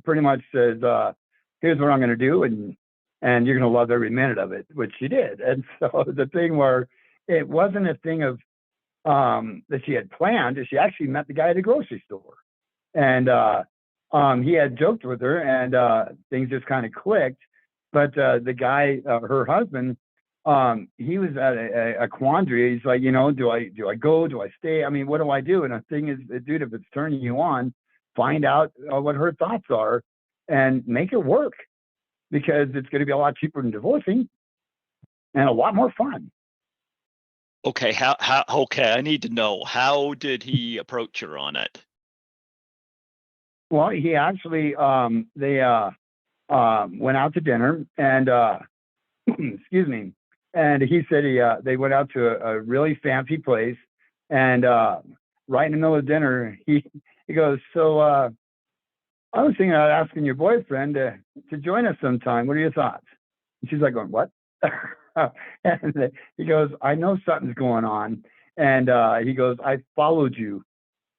pretty much says, "Here's what I'm going to do, and you're going to love every minute of it," which she did. And so the thing where it wasn't a thing of that she had planned, is she actually met the guy at the grocery store. And he had joked with her, and things just kind of clicked. But the guy, her husband, he was at a quandary. He's like, do I go? Do I stay? I mean, what do I do? And the thing is, dude, if it's turning you on, find out what her thoughts are and make it work, because it's going to be a lot cheaper than divorcing and a lot more fun. okay, okay, I need to know, how did he approach her on it? Well, he actually, they went out to dinner, and excuse me. And he said they went out to a really fancy place, and right in the middle of dinner, he goes, "So I was thinking about asking your boyfriend to join us sometime. What are your thoughts?" And she's like, going, "What?" And he goes, I know something's going on. And he goes, I followed you.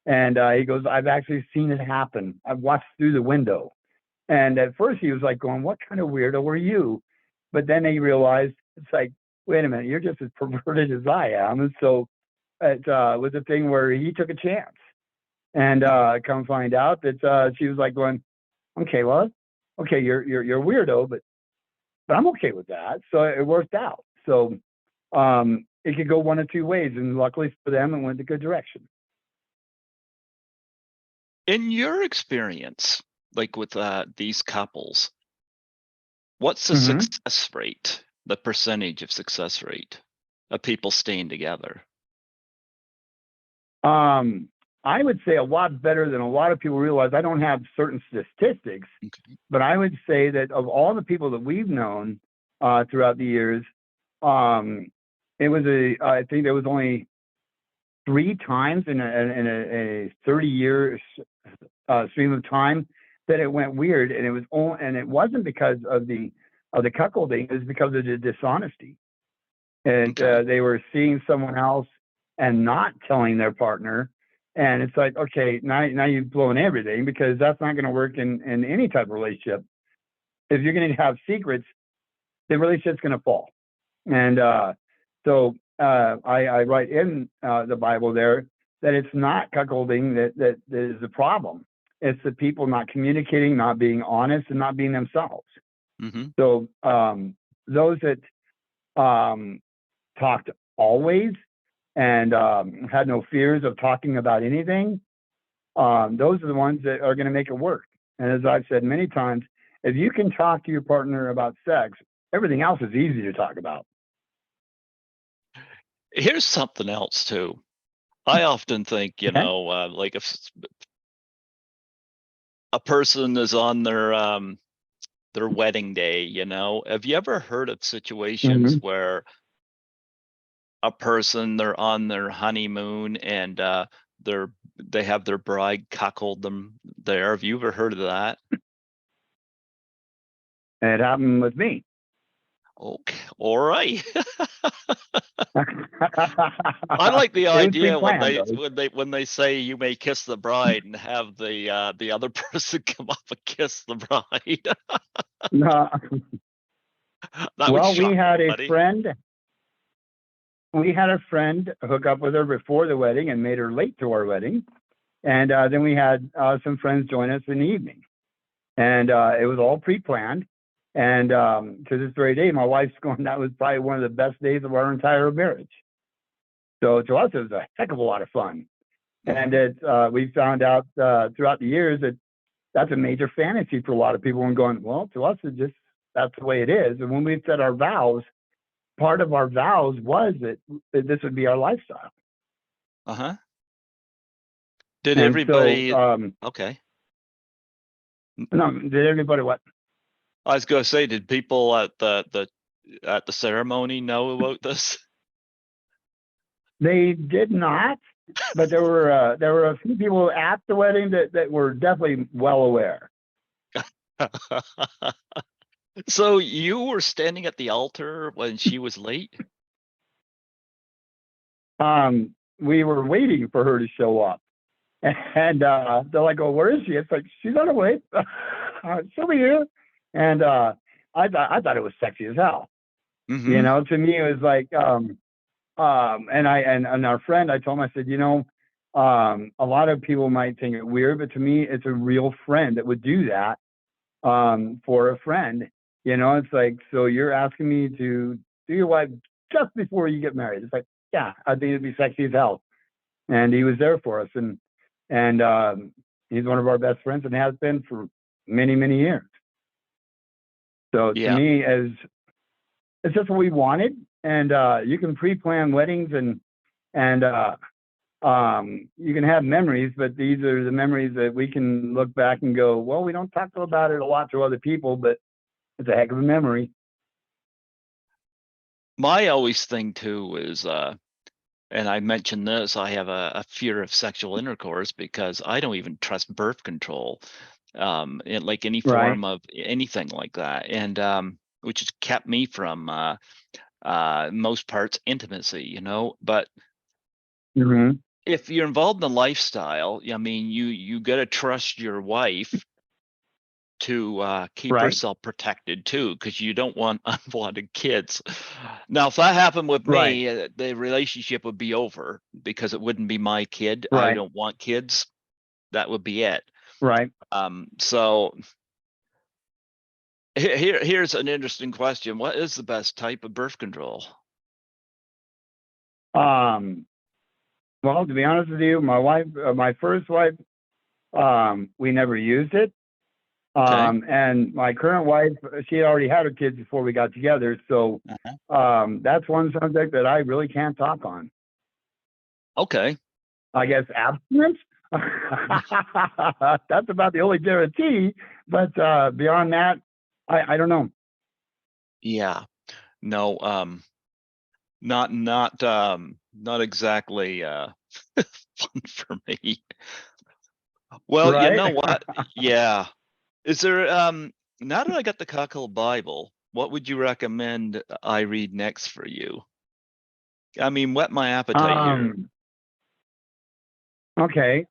And he goes, I've actually seen it happen. I've watched through the window. And at first he was like going, what kind of weirdo were you? But then he realized it's like, wait a minute, you're just as perverted as I am. And so it was a thing where he took a chance. And come find out that she was like going, okay, well, okay, you're a weirdo, but I'm okay with that. So it worked out. So it could go one of two ways, and luckily for them, it went a good direction. In your experience, like with these couples, what's the Hmm. success rate, the percentage of success rate of people staying together? I would say a lot better than a lot of people realize. I don't have certain statistics, Okay. but I would say that of all the people that we've known throughout the years, um, it was I think there was only three times in a 30-year stream of time that it went weird, and it wasn't because of the cuckolding. It was because of the dishonesty. And Okay. they were seeing someone else and not telling their partner. And it's like, okay, now you've blown everything, because that's not going to work in any type of relationship. If you're going to have secrets, the relationship's going to fall. And I write in the Bible there that it's not cuckolding that is the problem. It's the people not communicating, not being honest, and not being themselves. Hmm. So those that um, talked always and had no fears of talking about anything, those are the ones that are going to make it work. And as I've said many times, if you can talk to your partner about sex, everything else is easy to talk about. Here's something else too. I often think, Okay. like if a person is on their wedding day, have you ever heard of situations Mm-hmm. where a person, they're on their honeymoon and they have their bride cuckold them there? Have you ever heard of that? And it happened with me. Okay, all right. I It like the was idea when pre-planned they though. when they when they say you may kiss the bride and have the other person come up and kiss the bride. No, That would well, shock everybody. we had a friend hook up with her before the wedding and made her late to our wedding. And then we had some friends join us in the evening. And it was all pre-planned. And to this very day, my wife's going, that was probably one of the best days of our entire marriage. So to us, it was a heck of a lot of fun. And Hmm. we found out throughout the years that that's a major fantasy for a lot of people, and going, well, to us, that's the way it is. And when we said our vows, part of our vows was that this would be our lifestyle. Uh-huh. Did And so, everybody Okay. no, did everybody what? I was gonna say, did people at the ceremony know about this? They did not, but there were a few people at the wedding that were definitely well aware. So you were standing at the altar when she was late? We were waiting for her to show up, and they're like, "Oh, where is she?" It's like, she's on her way. She'll be here. And I thought it was sexy as hell. Hmm. To me, it was like, and our friend, I told him, I said, a lot of people might think it weird, but to me, it's a real friend that would do that for a friend. It's like, so you're asking me to do your wife just before you get married. It's like, yeah, I think it'd be sexy as hell. And he was there for us, and he's one of our best friends and has been for many, many years. So to Yeah. me, as it's just what we wanted, and you can pre-plan weddings and you can have memories, but these are the memories that we can look back and go, well, we don't talk about it a lot to other people, but it's a heck of a memory. My always thing too is and I mentioned this, I have a fear of sexual intercourse because I don't even trust birth control, in like any Right. form of anything like that. And which has kept me from most parts intimacy, you know. But Mm-hmm. if you're involved in the lifestyle, I mean, you got to trust your wife to keep Right. herself protected too, because you don't want unwanted kids. Now, if that happened with Right. me, the relationship would be over because it wouldn't be my kid. I Right. don't want kids. That would be it. Right. So here's an interesting question. What is the best type of birth control? Um, well, to be honest with you, my wife, my first wife, we never used it. Okay. And my current wife, she had already had her kids before we got together. So, Uh-huh. that's one subject that I really can't talk on. Okay. I guess abstinence. That's about the only guarantee. But beyond that, I don't know. Yeah. No, not exactly fun for me. Well, you Right? know what? Yeah. Is there now that I got the Cuckold Bible, what would you recommend I read next for you? I mean, whet my appetite here. um. Okay.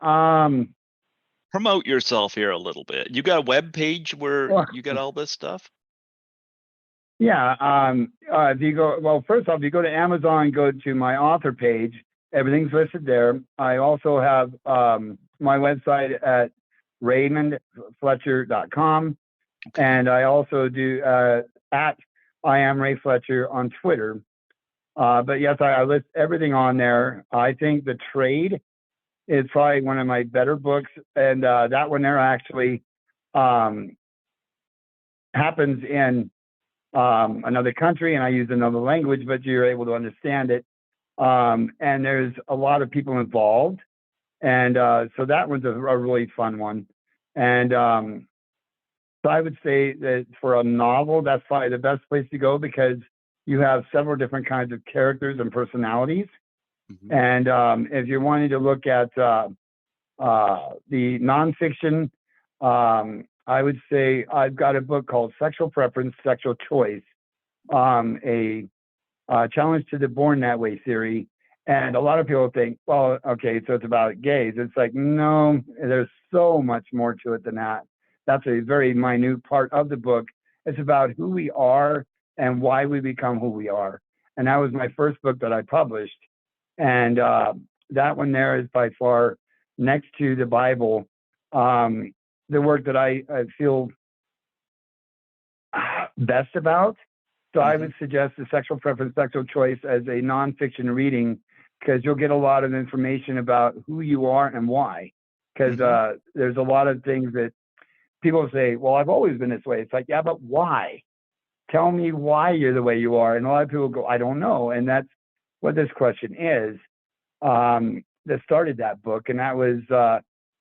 Promote yourself here a little bit. You got a web page where Well, you got all this stuff? yeah. If you go, well, first off, you go to Amazon, go to my author page. Everything's listed there. I also have my website at raymondfletcher.com. Okay. And I also do at I am Ray Fletcher on Twitter. But yes, I list everything on there. I think The Trade is probably one of my better books. And that one there actually um, happens in another country, and I use another language, but you're able to understand it. And there's a lot of people involved. And so that one's a really fun one. And so I would say that for a novel, that's probably the best place to go because you have several different kinds of characters and personalities. Hmm. And if you're wanting to look at the nonfiction, I would say I've got a book called Sexual Preference, Sexual Choice, a challenge to the Born That Way theory. And a lot of people think, well, okay, so it's about gays. It's like, no, there's so much more to it than that. That's a very minute part of the book. It's about who we are and why we become who we are. And that was my first book that I published. And that one there is by far next to the Bible, the work that I feel best about. So I Hmm. would suggest the Sexual Preference, Sexual Choice as a nonfiction reading because you'll get a lot of information about who you are and why. Because Hmm. there's a lot of things that people say, well, I've always been this way. It's like, yeah, but why? Tell me why you're the way you are. And a lot of people go, I don't know. And that's what this question is that started that book. And that was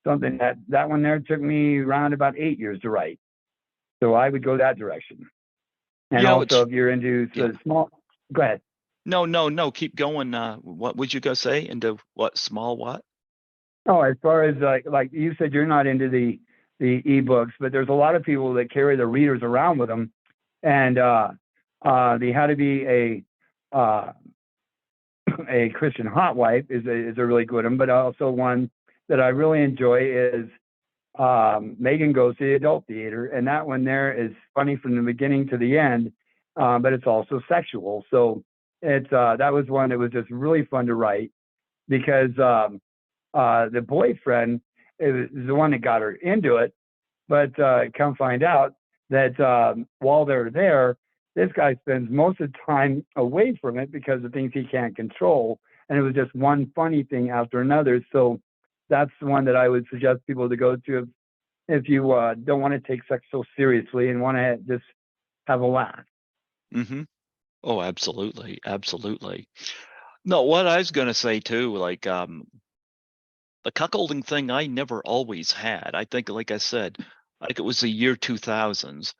something that one there took me around about 8 years to write. So I would go that direction. And You know, also, it's if you're into yeah. the small, go ahead. No, no, no. Keep going. What would you go say? Into what small what? Oh, as far as like you said, you're not into the ebooks, but there's a lot of people that carry the readers around with them, and the How to Be uh, a Christian Hot Wife is a really good one. But also one that I really enjoy is Megan Goes to the Adult Theater, and that one there is funny from the beginning to the end, but it's also sexual. So it's that was one that was just really fun to write because the boyfriend is the one that got her into it. But come find out that while they're there, this guy spends most of the time away from it because of things he can't control. And it was just one funny thing after another. So that's the one that I would suggest people to go to if you don't want to take sex so seriously and want to just have a laugh. Hmm. Oh, absolutely, absolutely. No, what I was gonna say too, like the cuckolding thing, I never always had. I think, like I said, like it was the year 2000s.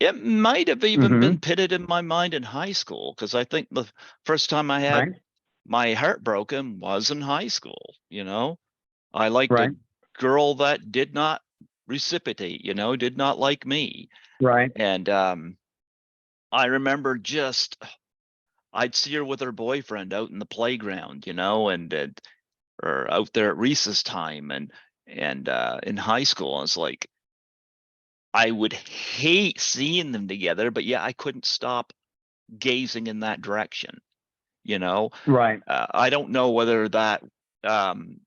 It might have even been Mm-hmm. pitted in my mind in high school because I think the first time I had Right. my heart broken was in high school. You know, I liked a Right. girl that did not reciprocate, you know, did not like me. Right. And I remember I'd see her with her boyfriend out in the playground, or out there at recess time, and in high school. It's like I would hate seeing them together, but yeah, I couldn't stop gazing in that direction. You know, Right. I don't know whether that um,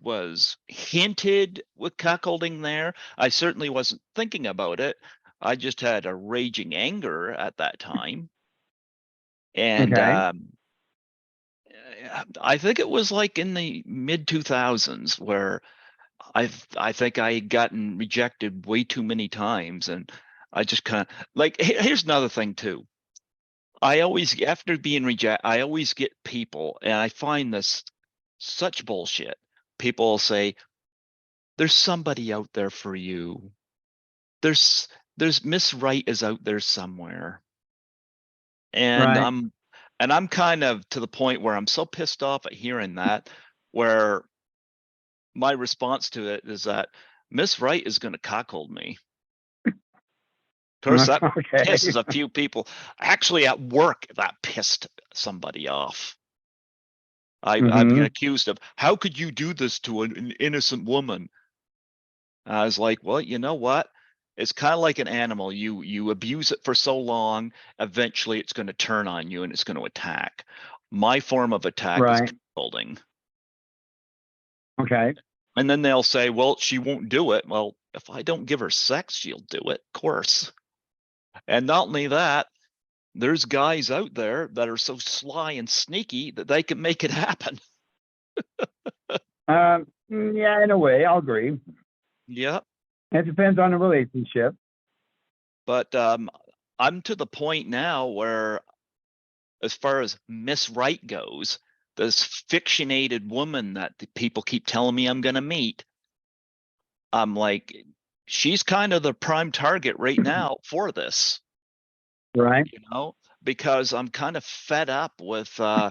was hinted with cuckolding there. I certainly wasn't thinking about it. I just had a raging anger at that time, and Okay. I think it was like in the mid 2000s where I think I had gotten rejected way too many times, and I just kind of like. Here's another thing too. I always, after being rejected, I always get people, and I find this such bullshit. People will say, "There's somebody out there for you. There's there's Miss Right is out there somewhere," and Right. I'm kind of to the point where I'm so pissed off at hearing that, where my response to it is that Miss Right is going to cuckold me. Of course, that Okay. pisses a few people. Actually, at work, that pissed somebody off. I've been Mm-hmm. accused of, how could you do this to an innocent woman? I was like, well, you know what? It's kind of like an animal. You abuse it for so long, eventually it's going to turn on you and it's going to attack. My form of attack is Right. cuckolding. Okay. And then they'll say, well, she won't do it. Well, if I don't give her sex, she'll do it, of course. And not only that, there's guys out there that are so sly and sneaky that they can make it happen. Yeah, in a way, I'll agree. Yeah. It depends on the relationship. But I'm to the point now where, as far as Miss Right goes, this fictionated woman that the people keep telling me I'm going to meet, I'm like, she's kind of the prime target right now for this, Right. because I'm kind of fed up with uh,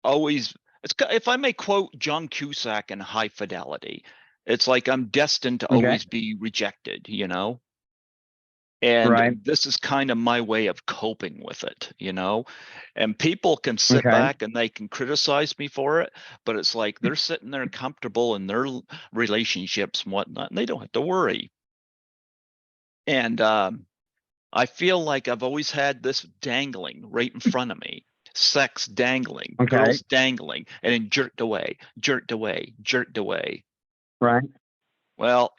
always. If I may quote John Cusack in High Fidelity, it's like I'm destined to Okay. always be rejected. And Right. this is kind of my way of coping with it. And people can sit Okay. back and they can criticize me for it, but it's like they're sitting there comfortable in their relationships and whatnot, and they don't have to worry. And I feel like I've always had this dangling right in front of me. Sex dangling, Okay. girls dangling, and then jerked away, jerked away, jerked away. Right. Well,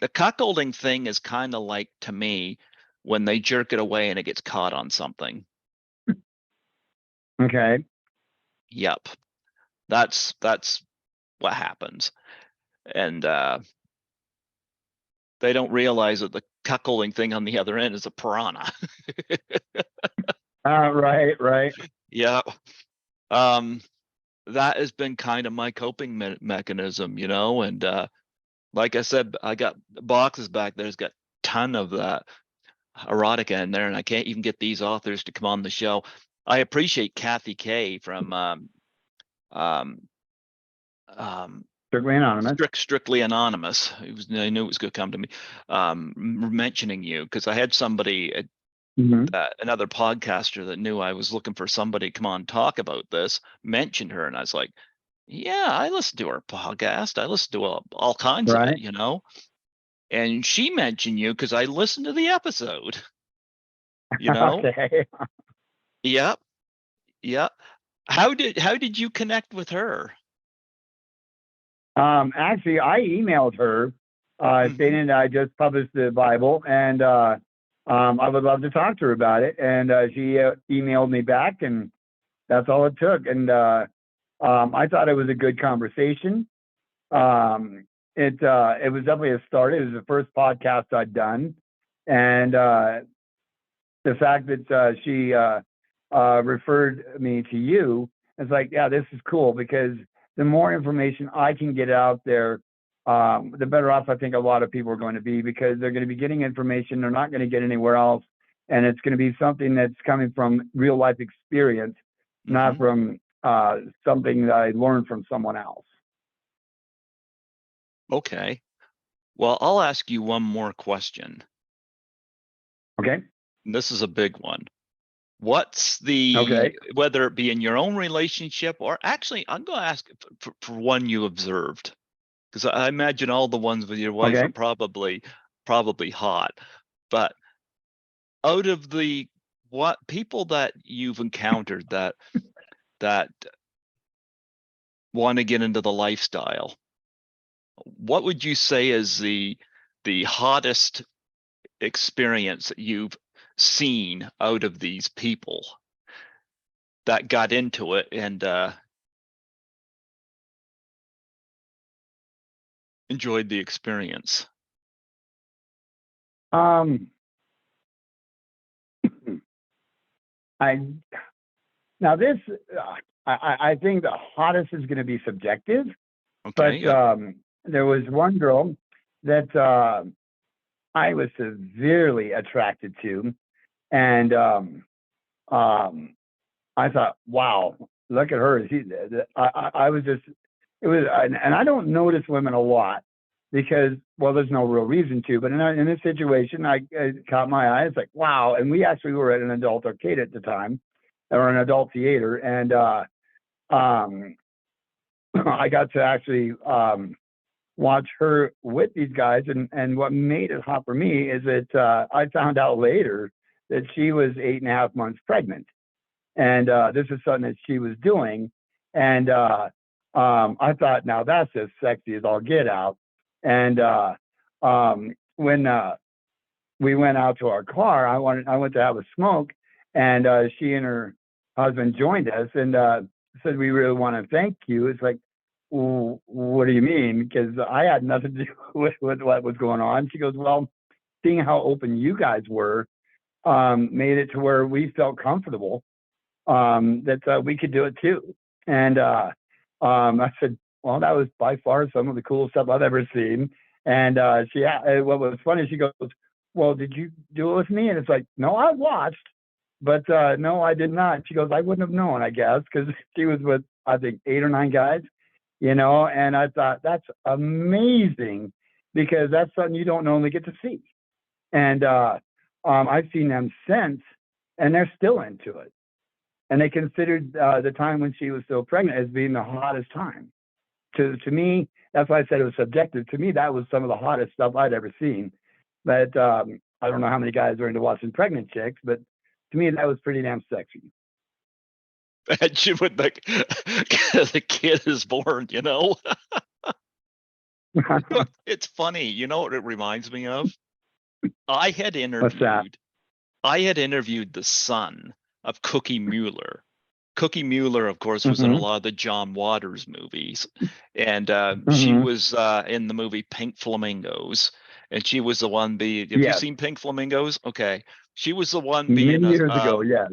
the cuckolding thing is kind of like, to me, when they jerk it away and it gets caught on something. Okay. Yep. That's what happens. And they don't realize that the cuckolding thing on the other end is a piranha. Right. Right. Yeah. Um, that has been kind of my coping mechanism. And like I said, I got boxes back there's got a ton of that erotica in there, and I can't even get these authors to come on the show. I appreciate Kathy Kay from um, um, Strictly anonymous. Strictly Anonymous. I knew it was going to come to me. Mentioning you, because I had somebody, Hmm. another podcaster that knew I was looking for somebody to come on and talk about this, mentioned her, and I was like, yeah, I listen to her podcast. I listen to all kinds of Right. it. And she mentioned you because I listened to the episode. you know Okay. Yep, yep. How did you connect with her? Actually, I emailed her Hmm. stating that I just published the Bible and I would love to talk to her about it. And she emailed me back, and that's all it took. And I thought it was a good conversation. It was definitely a start. It was the first podcast I'd done, and the fact that she referred me to you, it's like, yeah, this is cool, because the more information I can get out there, the better off I think a lot of people are going to be, because they're going to be getting information they're not going to get anywhere else, and it's going to be something that's coming from real life experience, not Hmm. from something that I learned from someone else. Okay. Well, I'll ask you one more question. Okay. And this is a big one. What's Okay. whether it be in your own relationship, or actually, I'm going to ask for one you observed, because I imagine all the ones with your wife are Okay. probably hot. But out of the what people that you've encountered that want to get into the lifestyle, what would you say is the hottest experience that you've seen out of these people that got into it and enjoyed the experience? Um, I now this I think the hottest is going to be subjective, Okay, but yeah. there was one girl that I was severely attracted to, and I thought, wow, look at her. I was just, it was, and I don't notice women a lot because, well, there's no real reason to, but in this situation, I caught my eye. It's like, wow. And we actually were at an adult arcade at the time, or an adult theater. And um, I got to actually watch her with these guys. And what made it hot for me is that I found out later that she was 8.5 months pregnant. And this is something that she was doing. And I thought, now that's as sexy as I'll get out. And when we went out to our car, I went to have a smoke, and she and her husband joined us and said, "We really want to thank you." It's like, well, what do you mean? Because I had nothing to do with what was going on. She goes, "Well, seeing how open you guys were made it to where we felt comfortable that we could do it too." And I said, "Well, that was by far some of the coolest stuff I've ever seen." And what was funny, she goes, "Well, did you do it with me?" And it's like, "No, I watched, but no, I did not." She goes, "I wouldn't have known, I guess," because she was with, I think, 8 or 9 guys, And I thought, that's amazing, because that's something you don't normally get to see. And I've seen them since, and they're still into it. And they considered the time when she was still pregnant as being the hottest time. To me, that's why I said it was subjective. To me, that was some of the hottest stuff I'd ever seen. But I don't know how many guys are into watching pregnant chicks, but to me, that was pretty damn sexy. And she would the kid is born, It's funny, you know what it reminds me of? I had What's that? interviewed I had interviewed the son of Cookie Mueller. Cookie Mueller, of course, was in a Mm-hmm. lot of the John Waters movies, and she Mm-hmm. was in the movie Pink Flamingos, and she was the one. Have you Yes. seen Pink Flamingos? Okay, she was the one being Many years ago, yes.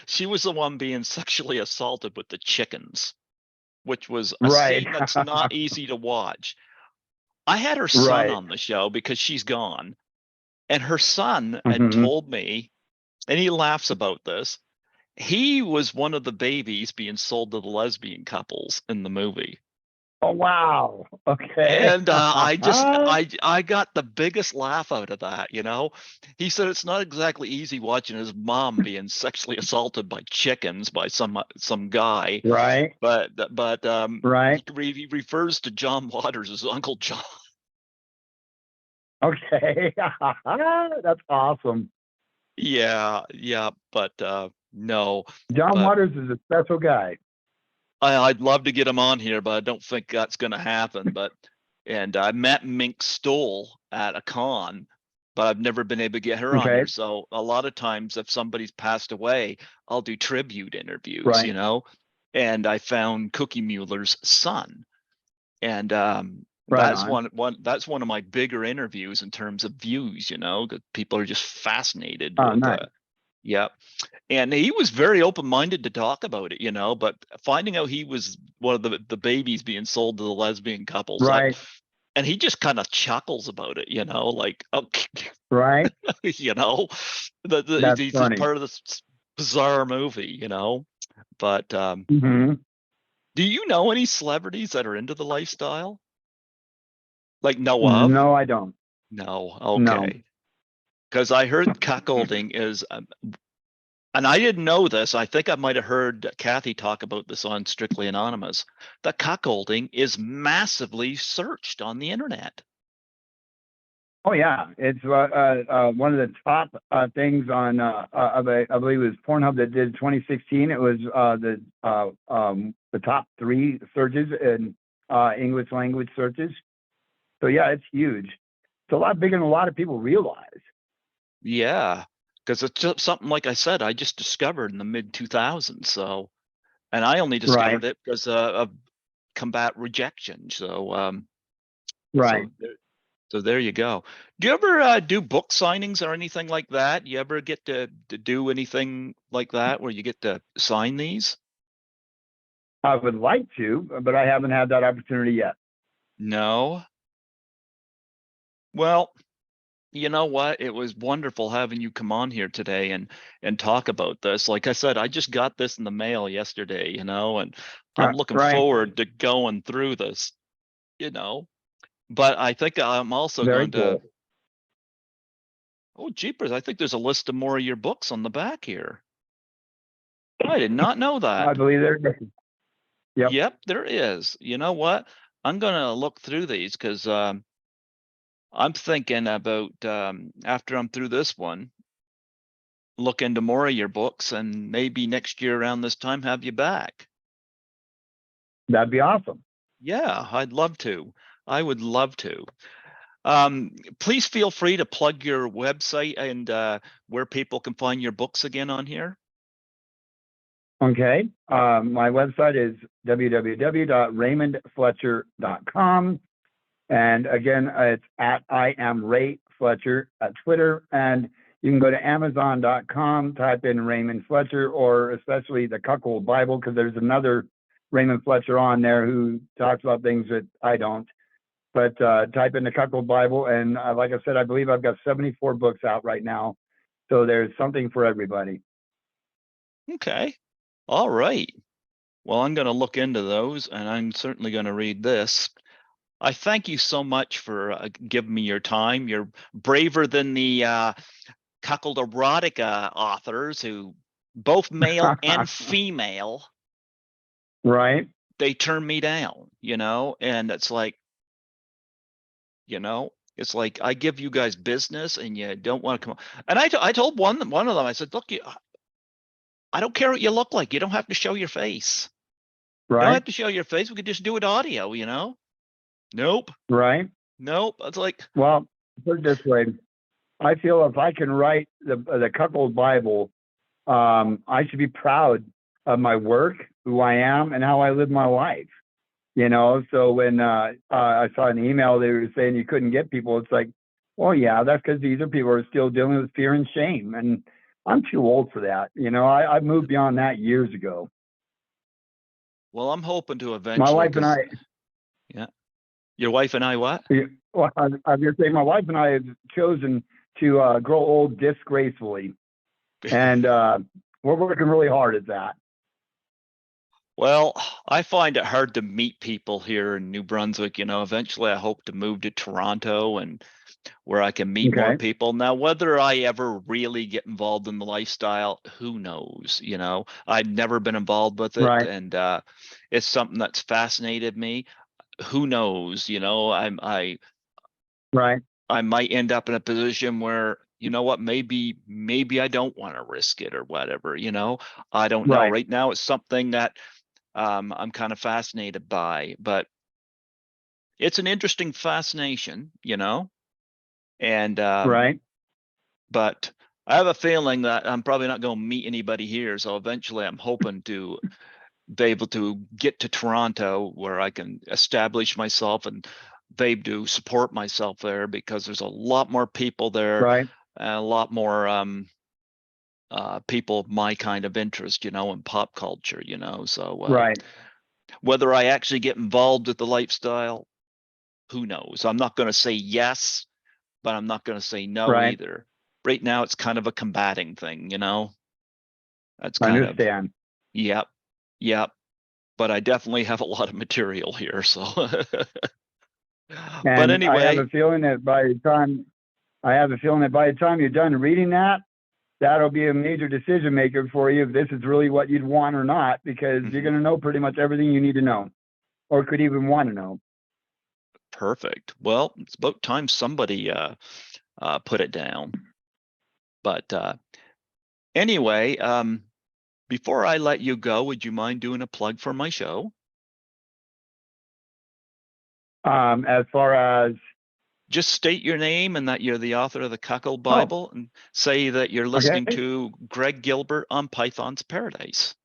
she was the one being sexually assaulted with the chickens, which was a Right. scene that's not easy to watch. I had her son Right. on the show because she's gone, and her son had Mm-hmm. told me, and he laughs about this. He was one of the babies being sold to the lesbian couples in the movie. Oh, wow. Okay. And I got the biggest laugh out of that. He said it's not exactly easy watching his mom being sexually assaulted by chickens by some guy, Right. but Right. he refers to John Waters as Uncle John. Okay. That's awesome. Yeah, but no, John but Waters is a special guy. I'd love to get him on here, but I don't think that's going to happen. And I met Mink Stoll at a con, but I've never been able to get her on Okay. here. So a lot of times, if somebody's passed away, I'll do tribute interviews, Right. And I found Cookie Mueller's son, and Right that's on. that's one of my bigger interviews in terms of views. 'Cause people are just fascinated Oh, with nice. yeah. And he was very open-minded to talk about it, but finding out he was one of the babies being sold to the lesbian couples, Right. and he just kind of chuckles about it, like, okay, Right. you know, That's he's just funny. part of this bizarre movie. But Hmm. do you know any celebrities that are into the lifestyle? Like know of? No, I don't. No. No. Okay. Because I heard cuckolding is, and I didn't know this. I think I might have heard Kathy talk about this on Strictly Anonymous. The cuckolding is massively searched on the internet. Oh yeah, it's one of the top things on I believe it was Pornhub that did 2016. It was the top 3 searches in English language searches. So yeah, it's huge. It's a lot bigger than a lot of people realize. Yeah, because it's just something like I said, I just discovered in the mid 2000s. So, and I only Right, discovered it because of combat rejection. So, right. so so there you go. Do you ever do book signings or anything like that? You ever get to do anything like that where you get to sign these? I would like to, but I haven't had that opportunity yet. No. Well, you know what? It was wonderful having you come on here today and talk about this. Like I said, I just got this in the mail yesterday, and I'm looking Right. forward to going through this, you know. But I think I'm also Very going to, cool. oh, jeepers, I think there's a list of more of your books on the back here. I did not know I that. believe there. Yep. Yep, there is. You know what? I'm gonna look through these because I'm thinking about after I'm through this one, look into more of your books and maybe next year around this time have you back. That'd be awesome. Yeah, I'd love to. I would love to. Please feel free to plug your website and where people can find your books again on here. Okay. My website is www.raymondfletcher.com. And again, it's at I am Ray Fletcher at Twitter. And you can go to Amazon.com, type in Raymond Fletcher, or especially the Cuckold Bible, because there's another Raymond Fletcher on there who talks about things that I don't. But type in the Cuckold Bible. And like I said, I believe I've got 74 books out right now. So there's something for everybody. Okay. All right. Well, I'm going to look into those and I'm certainly going to read this. I thank you so much for giving me your time. You're braver than the cuckold erotica authors who both male and female, Right. they turn me down, and it's like I give you guys business and you don't want to come. And I told one of them, I said, look, I don't care what you look like. You don't have to show your face. You don't Right. have to show your face. We could just do it audio, Nope. Right. Nope. It's like, Well, put it this way. I feel if I can write the Cuckold Bible, I should be proud of my work, who I am, and how I live my life. So when I saw an email, they were saying you couldn't get people. It's like, well, yeah, that's because these are people who are still dealing with fear and shame, and I'm too old for that. I moved beyond that years ago. well, I'm hoping to My eventually, wife and I, because, yeah, your wife and I, what? well, I'm going to say my wife and I have chosen to grow old disgracefully, and we're working really hard at that. Well, I find it hard to meet people here in New Brunswick. Eventually I hope to move to Toronto and where I can meet more Okay. people. Now, whether I ever really get involved in the lifestyle, who knows? I've never been involved with it, Right. and it's something that's fascinated me. Who knows? Right. I might end up in a position where, you know what, maybe I don't want to risk it or whatever. I don't know. Right. Right now, it's something that I'm kind of fascinated by, but it's an interesting fascination, and Right. but I have a feeling that I'm probably not going to meet anybody here. So eventually I'm hoping to be able to get to Toronto where I can establish myself and be able to support myself there, because there's a lot more people there Right. and a lot more people of my kind of interest, in pop culture, so Right. whether I actually get involved with the lifestyle, who knows? I'm not going to say yes, but I'm not going to say no Right. either. Right now, it's kind of a combating thing, That's I kind of, understand. yep, yep. But I definitely have a lot of material here, so But And I have anyway, a feeling that by the time you're done reading that, that'll be a major decision maker for you if this is really what you'd want or not, because you're mhm, going to know pretty much everything you need to know or could even want to know. perfect. Well, it's about time somebody put it down. But anyway, before I let you go, would you mind doing a plug for my show? As far as, Just state your name and that you're the author of the Cuckold oh, Bible, and say that you're listening okay, to Greg Gilbert on Python's Paradise.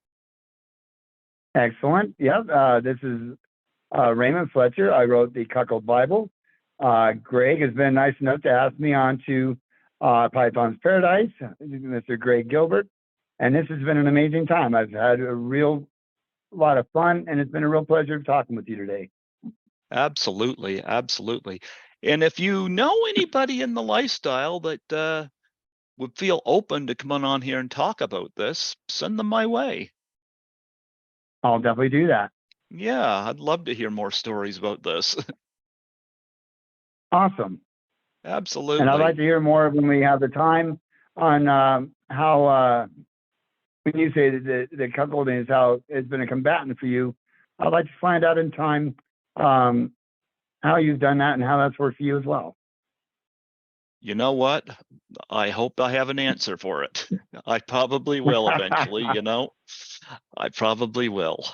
excellent. Yep. This is Raymond Fletcher. I wrote the Cuckold Bible. Greg has been nice enough to ask me on to Python's Paradise, Mr. Greg Gilbert. And this has been an amazing time. I've had a real lot of fun, and it's been a real pleasure talking with you today. Absolutely, absolutely. And if you know anybody in the lifestyle that would feel open to coming on here and talk about this, send them my way. I'll definitely do that. Yeah, I'd love to hear more stories about this. Awesome. And I'd like Absolutely. to hear more when we have the time on how, when you say that the cuckolding is how it's been a combatant for you, I'd like to find out in time how you've done that and how that's worked for you as well. You know what? I hope I have an answer for it. I probably will eventually, I probably will.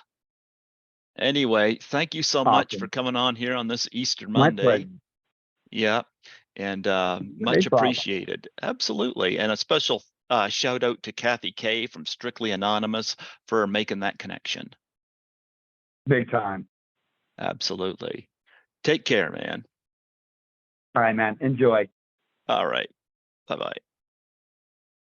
Anyway, thank you so much for Awesome. coming on here on this Easter My Monday. pleasure. Yeah, and No much problem. appreciated. Absolutely. And a special shout out to Kathy Kay from Strictly Anonymous for making that connection. Big time. Absolutely. Take care, man. All right, man. Enjoy. All right. Bye-bye.